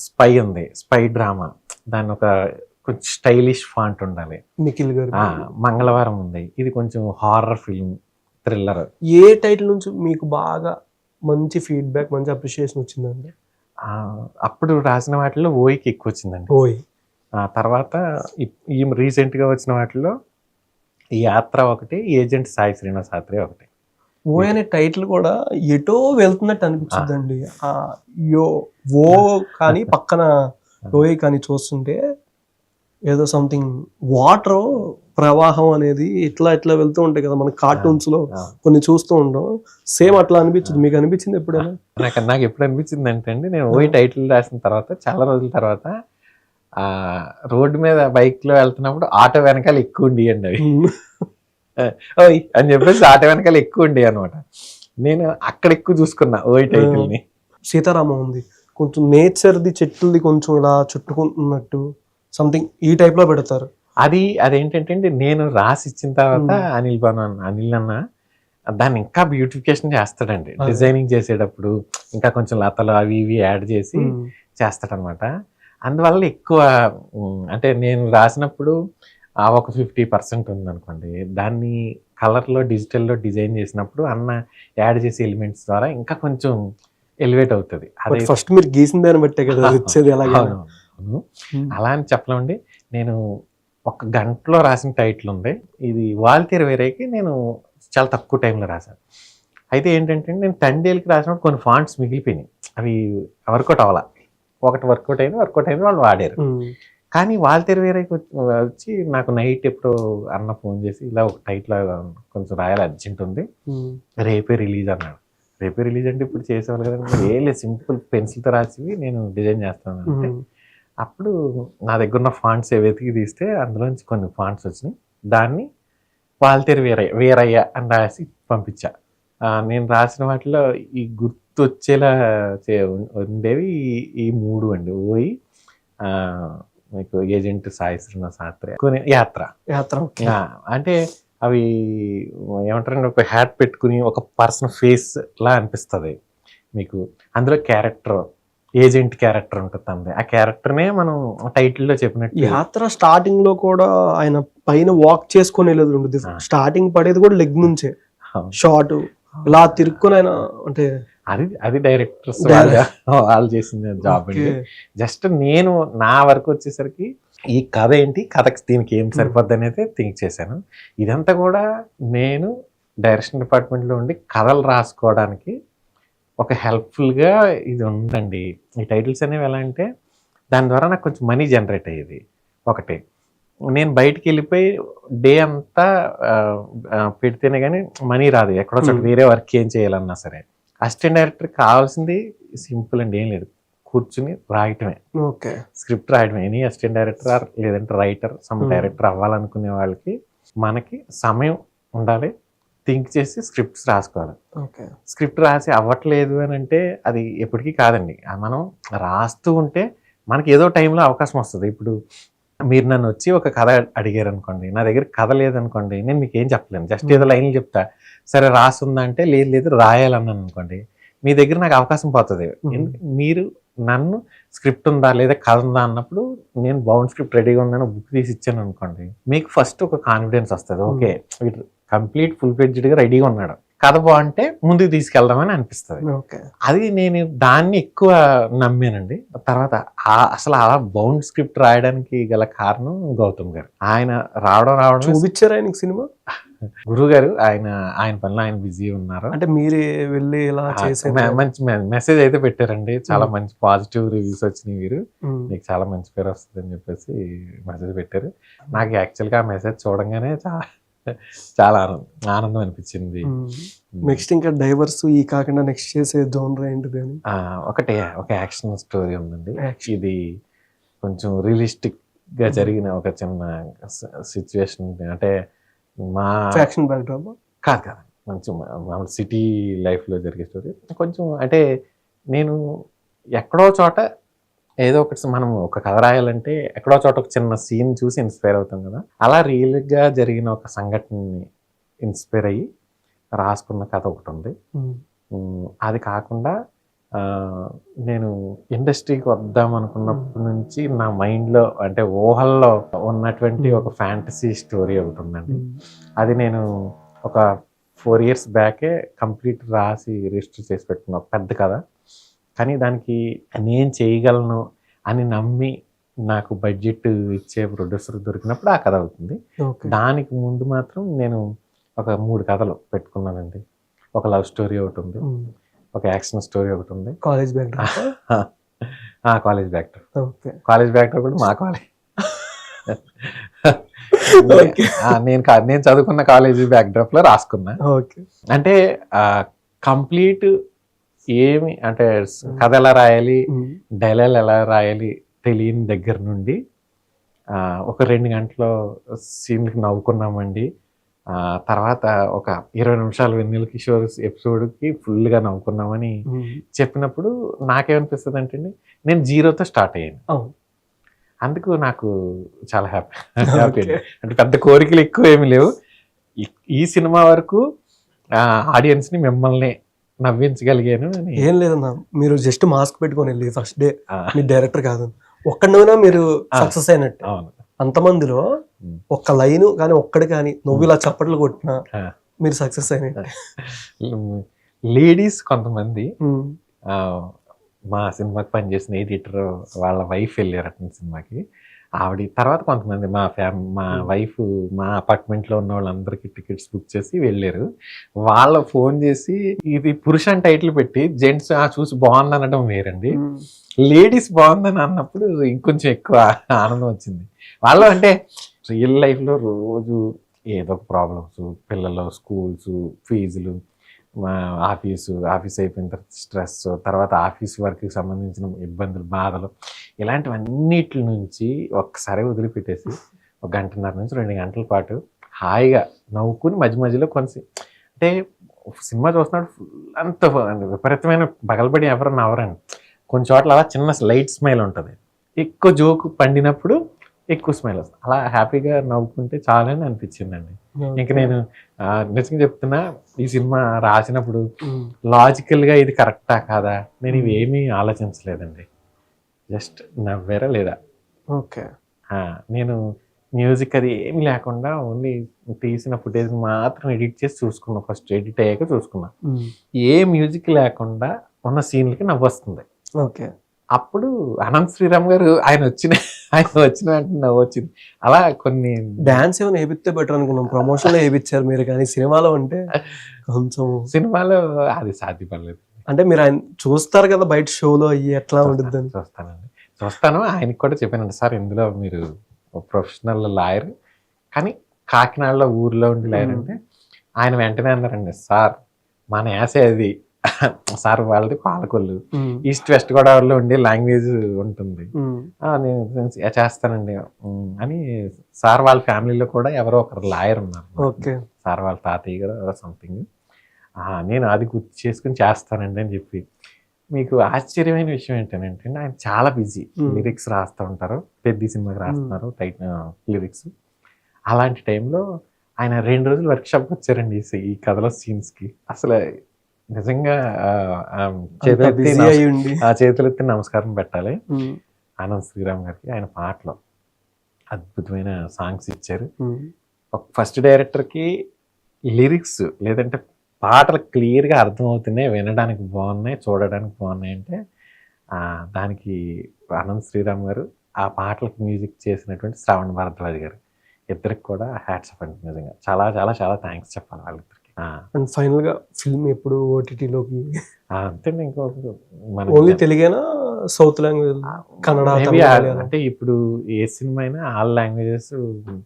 స్పై ఉంది, స్పై డ్రామా, దాన్ని ఒక కొంచెం స్టైలిష్ ఫాంట్ ఉండాలి. నిఖిల్ గారు. మంగళవారం ఉంది, ఇది కొంచెం హారర్ ఫిల్మ్ థ్రిల్లర్. ఏ టైటిల్ నుంచి మీకు బాగా మంచి ఫీడ్బ్యాక్, మంచి అప్రిషియేషన్ వచ్చిందండి? అప్పుడు రాసిన వాటిలో ఓయికి ఎక్కువ వచ్చిందండి. ఓయ్. తర్వాత ఈ రీసెంట్గా వచ్చిన వాటిలో ఈ యాత్ర ఒకటి, ఏజెంట్ సాయి శ్రీనివాస్ ఆత్రే ఒకటి. ఓయ్ అనే టైటిల్ కూడా ఎటో వెళ్తున్నట్టు అనిపించిందండి. ఓ కానీ పక్కన ఓయ్ కానీ చూస్తుంటే ఏదో సంథింగ్ వాటర్ ప్రవాహం అనేది ఇట్లా వెళ్తూ ఉంటాయి కదా మన కార్టూన్స్ లో కొన్ని చూస్తూ ఉంటాం. సేమ్ అట్లా అనిపించింది. మీకు అనిపించింది ఎప్పుడైనా? నాకు ఎప్పుడు అనిపించింది అంటే అండి, నేను ఓయ్ టైటిల్ రాసిన తర్వాత చాలా రోజుల తర్వాత రోడ్డు మీద బైక్ లో వెళ్తున్నప్పుడు ఆటో వెనకాల ఎక్కువ ఉండి అండి అవి ఓయ్ అని చెప్పేసి ఆటో వెనకాల ఎక్కువ ఉండి అనమాట. నేను అక్కడ ఎక్కువ చూసుకున్నా ఓయ్ టైటిల్ ని. సీతారామం ఉంది, కొంచెం నేచర్ది చెట్లది కొంచెం ఇలా చుట్టుకుంటున్నట్టు సంథింగ్ ఈ టైప్ లో పెడతారు. అదేంటంటే నేను రాసి ఇచ్చిన తర్వాత అనిల్ అన్న దాన్ని ఇంకా బ్యూటిఫికేషన్ చేస్తాడండి. డిజైనింగ్ చేసేటప్పుడు ఇంకా కొంచెం లతలు అవి ఇవి యాడ్ చేసి చేస్తాడనమాట. అందువల్ల ఎక్కువ అంటే నేను రాసినప్పుడు ఒక 50% ఉందనుకోండి, దాన్ని కలర్లో డిజిటల్లో డిజైన్ చేసినప్పుడు అన్న యాడ్ చేసే ఎలిమెంట్స్ ద్వారా ఇంకా కొంచెం ఎలివేట్ అవుతుంది. అదే ఫస్ట్ మీరు గీసిన దాన్ని బట్టే కదా వచ్చేది. అలా అని చెప్పలేమండి. నేను 1 గంటలో రాసిన టైటిల్ ఉంది. ఇది వాల్తీర్ వేరేకి నేను చాలా తక్కువ టైంలో రాశాను. అయితే ఏంటంటే నేను తండేలకి రాసినప్పుడు కొన్ని ఫాంట్స్ మిగిలిపోయినాయి, అవి వర్కౌట్ అవ్వాల. ఒకటి వర్కౌట్ అయింది వాళ్ళు వాడారు. కానీ వాల్తీర్ వేరేకి వచ్చి నాకు నైట్ ఎప్పుడో అన్న ఫోన్ చేసి ఇలా ఒక టైటిల్ కొంచెం రాయాలి, అర్జెంట్ ఉంది, రేపే రిలీజ్ అన్నాడు. రేపే రిలీజ్ అంటే ఇప్పుడు చేసేవాళ్ళు కదా, ఏలే సింపుల్ పెన్సిల్తో రాసి నేను డిజైన్ చేస్తాను అంటే, అప్పుడు నా దగ్గర ఉన్న ఫాంట్స్ వెతికి తీస్తే అందులోంచి కొన్ని ఫాంట్స్ వచ్చినాయి. దాన్ని వాల్తీర్ వీరయ్య అని రాసి పంపించా. నేను రాసిన వాటిలో ఈ గుర్తొచ్చేలా ఉండేవి ఈ 3 అండి. ఓయి, మీకు ఏజెంట్ సాయి శ్రీనివాస్ ఆత్రే, యాత్ర. అంటే అవి ఏమంటారంటే ఒక హ్యాట్ పెట్టుకుని ఒక పర్సన్ ఫేస్ లా అనిపిస్తుంది మీకు. అందులో క్యారెక్టర్ ఏజెంట్ క్యారెక్టర్ ఉంటుంది అంది. ఆ క్యారెక్టర్నే మనం టైటిల్లో చెప్పినట్టు యాత్ర స్టార్టింగ్ లో కూడా ఆయన పైన వాక్ చేసుకొని వెళ్ళేది ఉంటుంది. స్టార్టింగ్ పడేది కూడా లెగ్ నుంచే షార్ట్ ఇలా తిరుక్కొని ఆయన అంటే అది డైరెక్టర్స్ వాళ్ళు చేసిన జాబ్ అండి. జస్ట్ నేను నా వరకు వచ్చేసరికి ఈ కథ ఏంటి, కథకి దీనికి ఏం సరిపోద్ది అనేది థింక్ చేశాను. ఇదంతా కూడా నేను డైరెక్షన్ డిపార్ట్మెంట్లో ఉండి కథలు రాసుకోవడానికి ఒక హెల్ప్ఫుల్గా ఇది ఉందండి. ఈ టైటిల్స్ అనేవి ఎలా అంటే దాని ద్వారా నాకు కొంచెం మనీ జనరేట్ అయ్యేది. ఒకటి నేను బయటికి వెళ్ళిపోయి డే అంతా పెడితేనే కానీ మనీ రాదు. ఎక్కడో చోట వేరే వర్క్ ఏం చేయాలన్నా సరే అసిస్టెంట్ డైరెక్టర్ కావాల్సింది సింపుల్ అండి, ఏం లేదు, కూర్చుని రాయటమే, స్క్రిప్ట్ రాయటమే. ఎనీ అసిస్టెంట్ డైరెక్టర్ లేదంటే రైటర్ సమ్ డైరెక్టర్ అవ్వాలనుకునే వాళ్ళకి మనకి సమయం ఉండాలి, థింక్ చేసి స్క్రిప్ట్స్ రాసుకోవాలి. స్క్రిప్ట్ రాసి అవ్వట్లేదు అని అంటే అది ఎప్పటికీ కాదండి. మనం రాస్తూ ఉంటే మనకి ఏదో టైంలో అవకాశం వస్తుంది. ఇప్పుడు మీరు నన్ను వచ్చి ఒక కథ అడిగారు అనుకోండి, నా దగ్గర కథ లేదనుకోండి, నేను మీకు ఏం చెప్పలేను, జస్ట్ ఏదో లైన్లు చెప్తా, సరే రాస్తుందంటే లేదు రాయాలన్నాను అనుకోండి, మీ దగ్గర నాకు అవకాశం పోతుంది. మీరు నన్ను స్క్రిప్ట్ ఉందా లేదా కథ ఉందా అన్నప్పుడు నేను బౌండ్ స్క్రిప్ట్ రెడీగా ఉందని బుక్ తీసి ఇచ్చాను అనుకోండి, మీకు ఫస్ట్ ఒక కాన్ఫిడెన్స్ వస్తుంది. ఓకే వీడు కంప్లీట్ ఫుల్ ఫ్లెడ్జ్డ్గా రెడీగా ఉన్నాడు, కథ బాగుంటే ముందుకు తీసుకెళ్దామని అనిపిస్తుంది. అది నేను దాన్ని ఎక్కువ నమ్మానండి. తర్వాత అసలు అలా బౌండ్ స్క్రిప్ట్ రాయడానికి గల కారణం గౌతమ్ గారు. ఆయన రావడం చూపించారు ఆయనకి సినిమా. గురువు గారు ఆయన పనిలో ఆయన బిజీ ఉన్నారు. అంటే మీరే వెళ్ళి ఇలా మంచి మెసేజ్ అయితే పెట్టారండి, చాలా మంచి పాజిటివ్ రివ్యూస్ వచ్చినాయి, మీరు మీకు చాలా మంచి పేరు వస్తుంది అని చెప్పేసి మెసేజ్ పెట్టారు. నాకు యాక్చువల్గా ఆ మెసేజ్ చూడంగానే చాలా ఆనందం అనిపించింది. నెక్స్ట్ ఇంకా డైవర్స్ ఈ కాకుండా నెక్స్ట్ చేసే జోనర్ ఏంటిది అని ఒక యాక్షన్ స్టోరీ ఉందండి. ఇది కొంచెం రియలిస్టిక్ గా జరిగిన ఒక చిన్న సిచ్యువేషన్. అంటే మా ఫ్యాక్షన్ బ్యాక్డ్రాప్ కాదు కొంచెం సిటీ లైఫ్ లో జరిగే స్టోరీ. కొంచెం అంటే నేను ఎక్కడో చోట ఏదో ఒకటి మనం ఒక కథ రాయాలంటే ఎక్కడో చోట ఒక చిన్న సీన్ చూసి ఇన్స్పైర్ అవుతాం కదా, అలా రియల్గా జరిగిన ఒక సంఘటనని ఇన్స్పైర్ అయ్యి రాసుకున్న కథ ఒకటి ఉంది. అది కాకుండా నేను ఇండస్ట్రీకి వద్దాం అనుకున్నప్పటి నుంచి నా మైండ్లో అంటే ఊహల్లో ఉన్నటువంటి ఒక ఫ్యాంటసీ స్టోరీ ఒకటి ఉందండి. అది నేను ఒక 4 years బ్యాకే కంప్లీట్ రాసి రిజిస్టర్ చేసి పెట్టుకున్నా, పెద్ద కథ. కానీ దానికి నేను చేయగలను అని నమ్మి నాకు బడ్జెట్ ఇచ్చే ప్రొడ్యూసర్ దొరికినప్పుడు ఆ కథ అవుతుంది. దానికి ముందు మాత్రం నేను ఒక 3 కథలు పెట్టుకున్నానండి. ఒక లవ్ స్టోరీ ఒకటి ఉంది, ఒక యాక్షన్ స్టోరీ ఒకటి ఉంది, కాలేజ్ బ్యాక్డ్రాప్ కూడా మా కాలేజ్ నేను చదువుకున్న కాలేజీ బ్యాక్డ్రాప్ లో రాసుకున్నా. అంటే కంప్లీట్ ఏమి అంటే కథ ఎలా రాయాలి, డైలాగ్ ఎలా రాయాలి తెలియని దగ్గర నుండి ఒక 2 గంటల సీన్కి నవ్వుకున్నామండి. తర్వాత ఒక 20 నిమిషాలు వెన్నెల కిషోర్ ఎపిసోడ్కి ఫుల్గా నవ్వుకున్నామని చెప్పినప్పుడు నాకేమనిపిస్తుంది అంటే నేను 0తో స్టార్ట్ అయ్యాను. అందుకు నాకు చాలా హ్యాపీ అంటే పెద్ద కోరికలు ఎక్కువ ఏమి లేవు. ఈ సినిమా వరకు ఆడియన్స్ని మిమ్మల్ని నవ్వించగలిగాను. ఏం లేదన్నా, మీరు జస్ట్ మాస్క్ పెట్టుకొని వెళ్ళి ఫస్ట్ డే మీ డైరెక్టర్ కాదు ఒక్కడినైనా మీరు సక్సెస్ అయినట్టు. అంతమందిలో ఒక్క లైన్ కానీ ఒక్కడి కానీ నువ్వు ఇలా చప్పట్లు కొట్టినా మీరు సక్సెస్ అయినట్టు. లేడీస్ కొంతమంది మా సినిమాకి పనిచేసిన ఎడిటర్ వాళ్ళ వైఫ్ వెళ్ళారు అతని సినిమాకి. ఆవిడ తర్వాత కొంతమంది మా వైఫ్ మా అపార్ట్మెంట్లో ఉన్న వాళ్ళందరికీ టికెట్స్ బుక్ చేసి వెళ్ళారు. వాళ్ళ ఫోన్ చేసి ఇది పురుష అని టైటిల్ పెట్టి జెంట్స్ చూసి బాగుంది అనడం వేరండి, లేడీస్ బాగుందని అన్నప్పుడు ఇంకొంచెం ఎక్కువ ఆనందం వచ్చింది. వాళ్ళు అంటే రియల్ లైఫ్లో రోజు ఏదో ఒక ప్రాబ్లమ్స్, పిల్లలు, స్కూల్స్, ఫీజులు, ఆఫీస్ అయిపోయిన తర్వాత స్ట్రెస్, తర్వాత ఆఫీస్ వర్క్కి సంబంధించిన ఇబ్బందులు, బాధలు, ఇలాంటివన్నిటి నుంచి ఒక్కసారి వదిలిపెట్టేసి 1 గంటన్నర నుంచి 2 గంటల పాటు హాయిగా నవ్వుకుని మధ్య మధ్యలో కొంచెం అంటే సినిమా చూస్తున్నాడు అంత విపరీతమైన పగలబడి ఎవరన్నా అవరండి. కొన్ని చోట్ల అలా చిన్న లైట్ స్మైల్ ఉంటుంది. ఎక్కువ జోకు పండినప్పుడు ఎక్కువ స్మైల్ వస్తుంది. అలా హ్యాపీగా నవ్వుకుంటే చాలని అనిపించిందండి. ఇంకా నేను నిజంగా చెప్తున్నా, ఈ సినిమా రాసినప్పుడు లాజికల్గా ఇది కరెక్టా కాదా నేను ఇవేమీ ఆలోచించలేదండి. జస్ట్ నవ్వేరా లేదా. ఓకే. నేను మ్యూజిక్ అది ఏమి లేకుండా ఓన్లీ తీసిన ఫుటేజ్ మాత్రం ఎడిట్ చేసి చూసుకున్నా. ఫస్ట్ ఎడిట్ అయ్యాక చూసుకున్నా. ఏ మ్యూజిక్ లేకుండా ఉన్న సీన్లకి నవ్వు వస్తుంది. ఓకే. అప్పుడు అనంత్ శ్రీరామ్ గారు ఆయన వచ్చిన వెంటనే నవ్వు వచ్చింది. అలా కొన్ని డాన్స్ ఏమైనా వేపిస్తే బెటర్ అనుకున్నాం. ప్రమోషన్ లో వేయించారు మీరు, కానీ సినిమాలో అంటే కొంచెం సినిమాలో అది సాధ్యపడలేదు. అంటే మీరు ఆయన చూస్తారు కదా బయట షోలో అయ్యి ఎట్లా ఉంటుంది. చూస్తాను. ఆయనకి కూడా చెప్పానండి, సార్ ఇందులో మీరు ప్రొఫెషనల్ లాయర్ కానీ కాకినాడలో ఊర్లో ఉండి లాయర్ అంటే ఆయన వెంటనే అన్నారండి, సార్ మన యాసే అది, సార్ వాళ్ళది పాలకొల్లు, ఈస్ట్ వెస్ట్ గోదావరిలో ఉండే లాంగ్వేజ్ ఉంటుంది, నేను చేస్తానండి అని. సార్ వాళ్ళ ఫ్యామిలీలో కూడా ఎవరో ఒకరు లాయర్ ఉన్నారు, సార్ వాళ్ళ తాతయ్య గారు ఎవరో సంథింగ్. నేను అది గుర్తు చేసుకుని చేస్తానండి అని చెప్పి. మీకు ఆశ్చర్యమైన విషయం ఏంటంటే ఆయన చాలా బిజీ, లిరిక్స్ రాస్తూ ఉంటారు, పెద్ద సినిమాకి రాస్తున్నారు లిరిక్స్. అలాంటి టైంలో ఆయన 2 రోజులు వర్క్షాప్కి వచ్చారండి ఈ కథలో సీన్స్కి. అసలు నిజంగా చేతులెత్తి నమస్కారం పెట్టాలి ఆనంద్ శ్రీరామ్ గారికి. ఆయన పాటలో అద్భుతమైన సాంగ్స్ ఇచ్చారు. ఫస్ట్ డైరెక్టర్కి లిరిక్స్ లేదంటే పాటలు క్లియర్గా అర్థమవుతున్నాయి, వినడానికి బాగున్నాయి, చూడడానికి బాగున్నాయి అంటే దానికి ఆనంద్ శ్రీరామ్ గారు, ఆ పాటలకు మ్యూజిక్ చేసినటువంటి శ్రావణ్ భారద్వాజ్ గారు, ఇద్దరికి కూడా హ్యాట్స్ ఆఫ్ అండి. నిజంగా చాలా చాలా చాలా థ్యాంక్స్ చెప్పాలి వాళ్ళిద్దరికి. అండ్ ఫైనల్ గా ఫిల్మ్ ఎప్పుడు ఓటీటీలోకి? అంతే. ఇంకో ఓన్లీ తెలుగేనా, సౌత్ లాంగ్వేజ్, కన్నడ? అంటే ఇప్పుడు ఏ సినిమా అయినా ఆల్ లాంగ్వేజెస్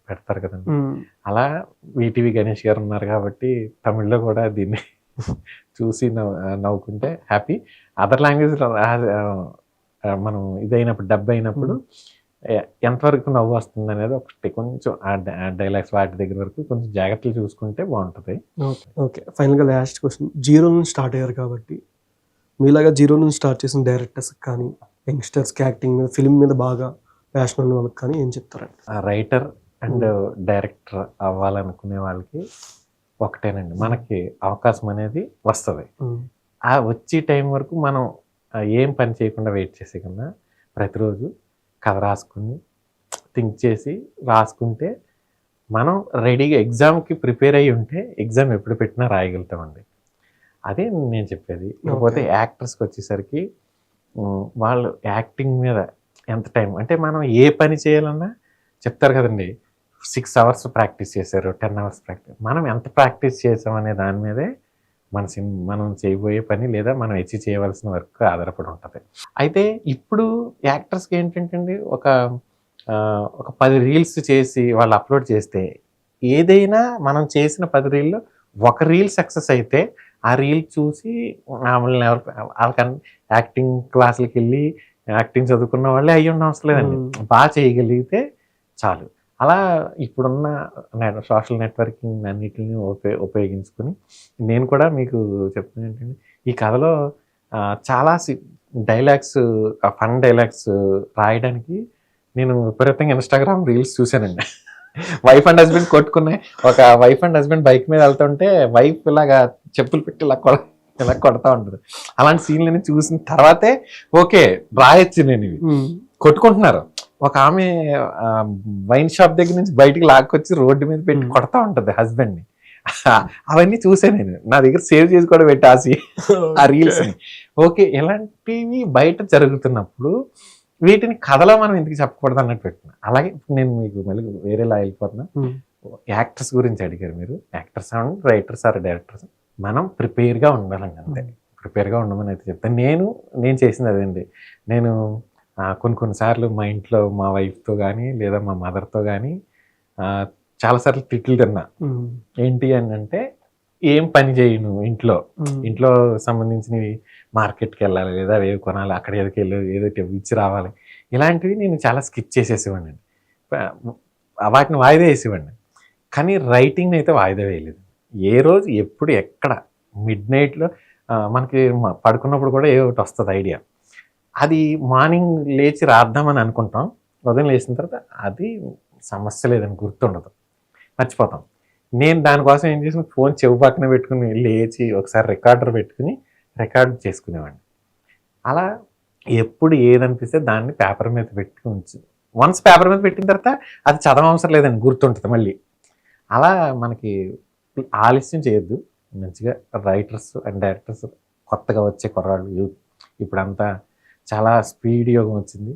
పెడతారు కదండి. అలా వీటీవీ గణేష్ గారు ఉన్నారు కాబట్టి తమిళ్లో కూడా దీన్ని చూసి నవ్వుకుంటే హ్యాపీ. అదర్ లాంగ్వేజ్ మనం ఇదైనప్పుడు డబ్ అయినప్పుడు ఎంతవరకు నవ్వు వస్తుంది అనేది ఒకటి కొంచెం ఆ డైలాగ్స్ వాటి దగ్గర వరకు కొంచెం జాగ్రత్తలు చూసుకుంటే బాగుంటుంది. ఓకే. ఫైనల్గా లాస్ట్ క్వశ్చన్, జీరో నుంచి స్టార్ట్ అయ్యారు కాబట్టి మీలాగా జీరో నుంచి స్టార్ట్ చేసిన డైరెక్టర్స్ కానీ యంగ్స్టర్స్కి యాక్టింగ్ మీద, ఫిల్మ్ మీద బాగా ప్యాషన్ ఉన్న వాళ్ళకి కానీ ఏం చెప్తారండి? రైటర్ అండ్ డైరెక్టర్ అవ్వాలనుకునే వాళ్ళకి ఒకటేనండి, మనకి అవకాశం అనేది వస్తుంది. ఆ వచ్చే టైం వరకు మనం ఏం పని చేయకుండా వెయిట్ చేసే కన్నా ప్రతిరోజు కథ రాసుకుని థింక్ చేసి రాసుకుంటే మనం రెడీగా ఎగ్జామ్కి ప్రిపేర్ అయ్యి ఉంటే ఎగ్జామ్ ఎప్పుడు పెట్టినా రాయగలుగుతామండి. అదే నేను చెప్పేది. కాకపోతే యాక్టర్స్కి వచ్చేసరికి వాళ్ళు యాక్టింగ్ మీద ఎంత టైం, అంటే మనం ఏ పని చేయాలన్నా చెప్తారు కదండి, 6 hours ప్రాక్టీస్ చేశారు, 10 hours ప్రాక్టీస్. మనం ఎంత ప్రాక్టీస్ చేసామనే దాని మీదే మనం చేయబోయే పని లేదా మనం అచీవ్ చేయవలసిన వర్క్ ఆధారపడి ఉంటుంది. అయితే ఇప్పుడు యాక్టర్స్కి ఏంటంటే ఒక 10 రీల్స్ చేసి వాళ్ళు అప్లోడ్ చేస్తే, ఏదైనా మనం చేసిన 10 రీల్లో ఒక రీల్ సక్సెస్ అయితే ఆ రీల్ చూసి వాళ్ళకి యాక్టింగ్ క్లాసులకి వెళ్ళి యాక్టింగ్ చదువుకున్న వాళ్ళే అయ్యి ఉండడం అవసరం లేదండి, బాగా చేయగలిగితే చాలు. అలా ఇప్పుడున్న సోషల్ నెట్వర్కింగ్ అన్నిటిని ఉపయోగించుకొని నేను కూడా మీకు చెప్తున్నా ఏంటంటే, ఈ కథలో చాలా డైలాగ్స్, ఫన్ డైలాగ్స్ రాయడానికి నేను విపరీతంగా ఇన్స్టాగ్రామ్ రీల్స్ చూశానండి. వైఫ్ అండ్ హస్బెండ్ కొట్టుకున్నాయి, ఒక వైఫ్ అండ్ హస్బెండ్ బైక్ మీద వెళ్తుంటే వైఫ్ ఇలాగా చెప్పులు పెట్టి ఇలా కొడతా ఉంటుంది. అలాంటి సీన్లని చూసిన తర్వాతే ఓకే రాయొచ్చు నేను. ఇవి కొట్టుకుంటున్నారు, ఒక ఆమె వైన్ షాప్ దగ్గర నుంచి బయటికి లాక్కొచ్చి రోడ్డు మీద పెట్టి కొడతా ఉంటుంది హస్బెండ్ని. అవన్నీ చూసే నేను నా దగ్గర సేవ్ చేసి కూడా పెట్టాసి ఆ రీల్స్ని. ఓకే, ఇలాంటివి బయట జరుగుతున్నప్పుడు వీటిని కథలో మనం ఎందుకు చెప్పకూడదు అన్నట్టు పెట్టిన. అలాగే నేను మీకు మళ్ళీ వేరేలా వెళ్ళిపోతున్నా. యాక్టర్స్ గురించి అడిగారు మీరు. Actors and writers or directors మనం ప్రిపేర్గా ఉండాలండి, అంతే. ప్రిపేర్గా ఉండమని అయితే చెప్తాను. నేను చేసింది అదండి. నేను కొన్నిసార్లు మా ఇంట్లో మా వైఫ్తో కానీ లేదా మా మదర్తో కానీ చాలాసార్లు తిట్లు తిన్నా. ఏంటి అని అంటే, ఏం పని చేయను ఇంట్లో సంబంధించినవి, మార్కెట్కి వెళ్ళాలి లేదా అవేవి కొనాలి, అక్కడ ఏదోకి వెళ్ళి ఏదో ఇచ్చి రావాలి, ఇలాంటివి నేను చాలా స్కిప్ చేసేసేవాడిని, వాటిని వాయిదా వేసేవాడిని. కానీ రైటింగ్ అయితే వాయిదా వేయలేదు. ఏ రోజు ఎప్పుడు ఎక్కడ మిడ్ నైట్లో మనకి పడుకున్నప్పుడు కూడా ఏ ఒకటి వస్తుంది ఐడియా, అది మార్నింగ్ లేచి రాద్దామని అనుకుంటాం, ఉదయం లేచిన తర్వాత అది సమస్య లేదని గుర్తుండదు, మర్చిపోతాం. నేను దానికోసం ఏం చేసిన, ఫోన్ చెవు పక్కన పెట్టుకుని లేచి ఒకసారి రికార్డర్ పెట్టుకుని రికార్డ్ చేసుకునేవాడిని. అలా ఎప్పుడు ఏదనిపిస్తే దాన్ని పేపర్ మీద పెట్టి ఉంచు. వన్స్ పేపర్ మీద పెట్టిన తర్వాత అది చదవవసరం లేదని గుర్తుంటుంది మళ్ళీ. అలా మనకి ఆలస్యం చేయొద్దు. మంచిగా రైటర్స్ అండ్ డైరెక్టర్స్, కొత్తగా వచ్చే కుర్రాళ్ళు, యూత్ ఇప్పుడంతా చాలా స్పీడ్ యోగం వచ్చింది.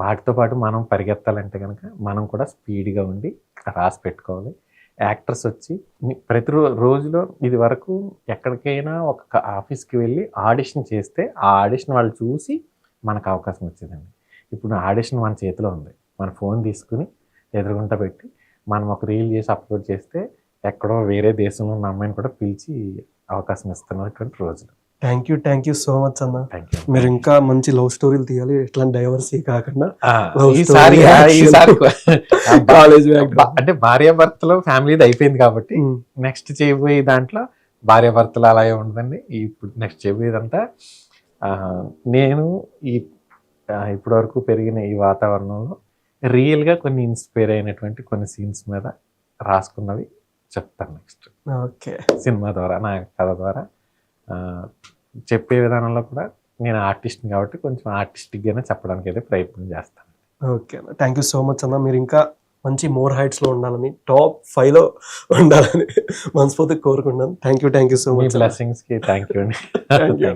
వాటితో పాటు మనం పరిగెత్తాలంటే కనుక మనం కూడా స్పీడ్గా ఉండి రాసి పెట్టుకోవాలి. యాక్టర్స్ వచ్చి ప్రతి రోజులో ఇది వరకు ఎక్కడికైనా ఒక ఆఫీస్కి వెళ్ళి ఆడిషన్ చేస్తే ఆ ఆడిషన్ వాళ్ళు చూసి మనకు అవకాశం వచ్చేదండి. ఇప్పుడు ఆడిషన్ మన చేతిలో ఉంది. మన ఫోన్ తీసుకుని ఎదురుగుంట పెట్టి మనం ఒక రీల్ చేసి అప్లోడ్ చేస్తే ఎక్కడో వేరే దేశంలో ఉన్న అమ్మాయిని కూడా పిలిచి అవకాశం ఇస్తున్నటువంటి రోజులు. థ్యాంక్ యూ సో మచ్ అన్న. Thank you. మీరు ఇంకా మంచి లవ్ స్టోరీలు తీయాలి, ఇట్లాంటి డైవర్సీ కాకుండా. ఈసారి కాలేజ్ అంటే భార్యాభర్తలు ఫ్యామిలీది అయిపోయింది కాబట్టి నెక్స్ట్ చేయబోయే దాంట్లో భార్యాభర్తలు అలాగే ఉండదండి. ఇప్పుడు నెక్స్ట్ చేయబోయేదంతా నేను ఇప్పటి వరకు పెరిగిన ఈ వాతావరణంలో రియల్గా కొన్ని ఇన్స్పైర్ అయినటువంటి కొన్ని సీన్స్ మీద రాసుకున్నవి చెప్తాను నెక్స్ట్. ఓకే, సినిమా ద్వారా, నా కథ ద్వారా చెప్పే విధానంలో కూడా నేను ఆర్టిస్ట్ని కాబట్టి కొంచెం ఆర్టిస్టిక్గానే చెప్పడానికి అయితే ప్రయత్నం చేస్తాను. ఓకే అన్న, థ్యాంక్ యూ సో మచ్ అన్న. మీరు ఇంకా మంచి మోర్ హైట్స్లో ఉండాలని, టాప్ 5లో ఉండాలని మనస్ఫూర్తిగా కోరుకుంటున్నాను. Thank you so me much. బ్లెస్సింగ్స్కి థ్యాంక్ యూ అండి. Thank you.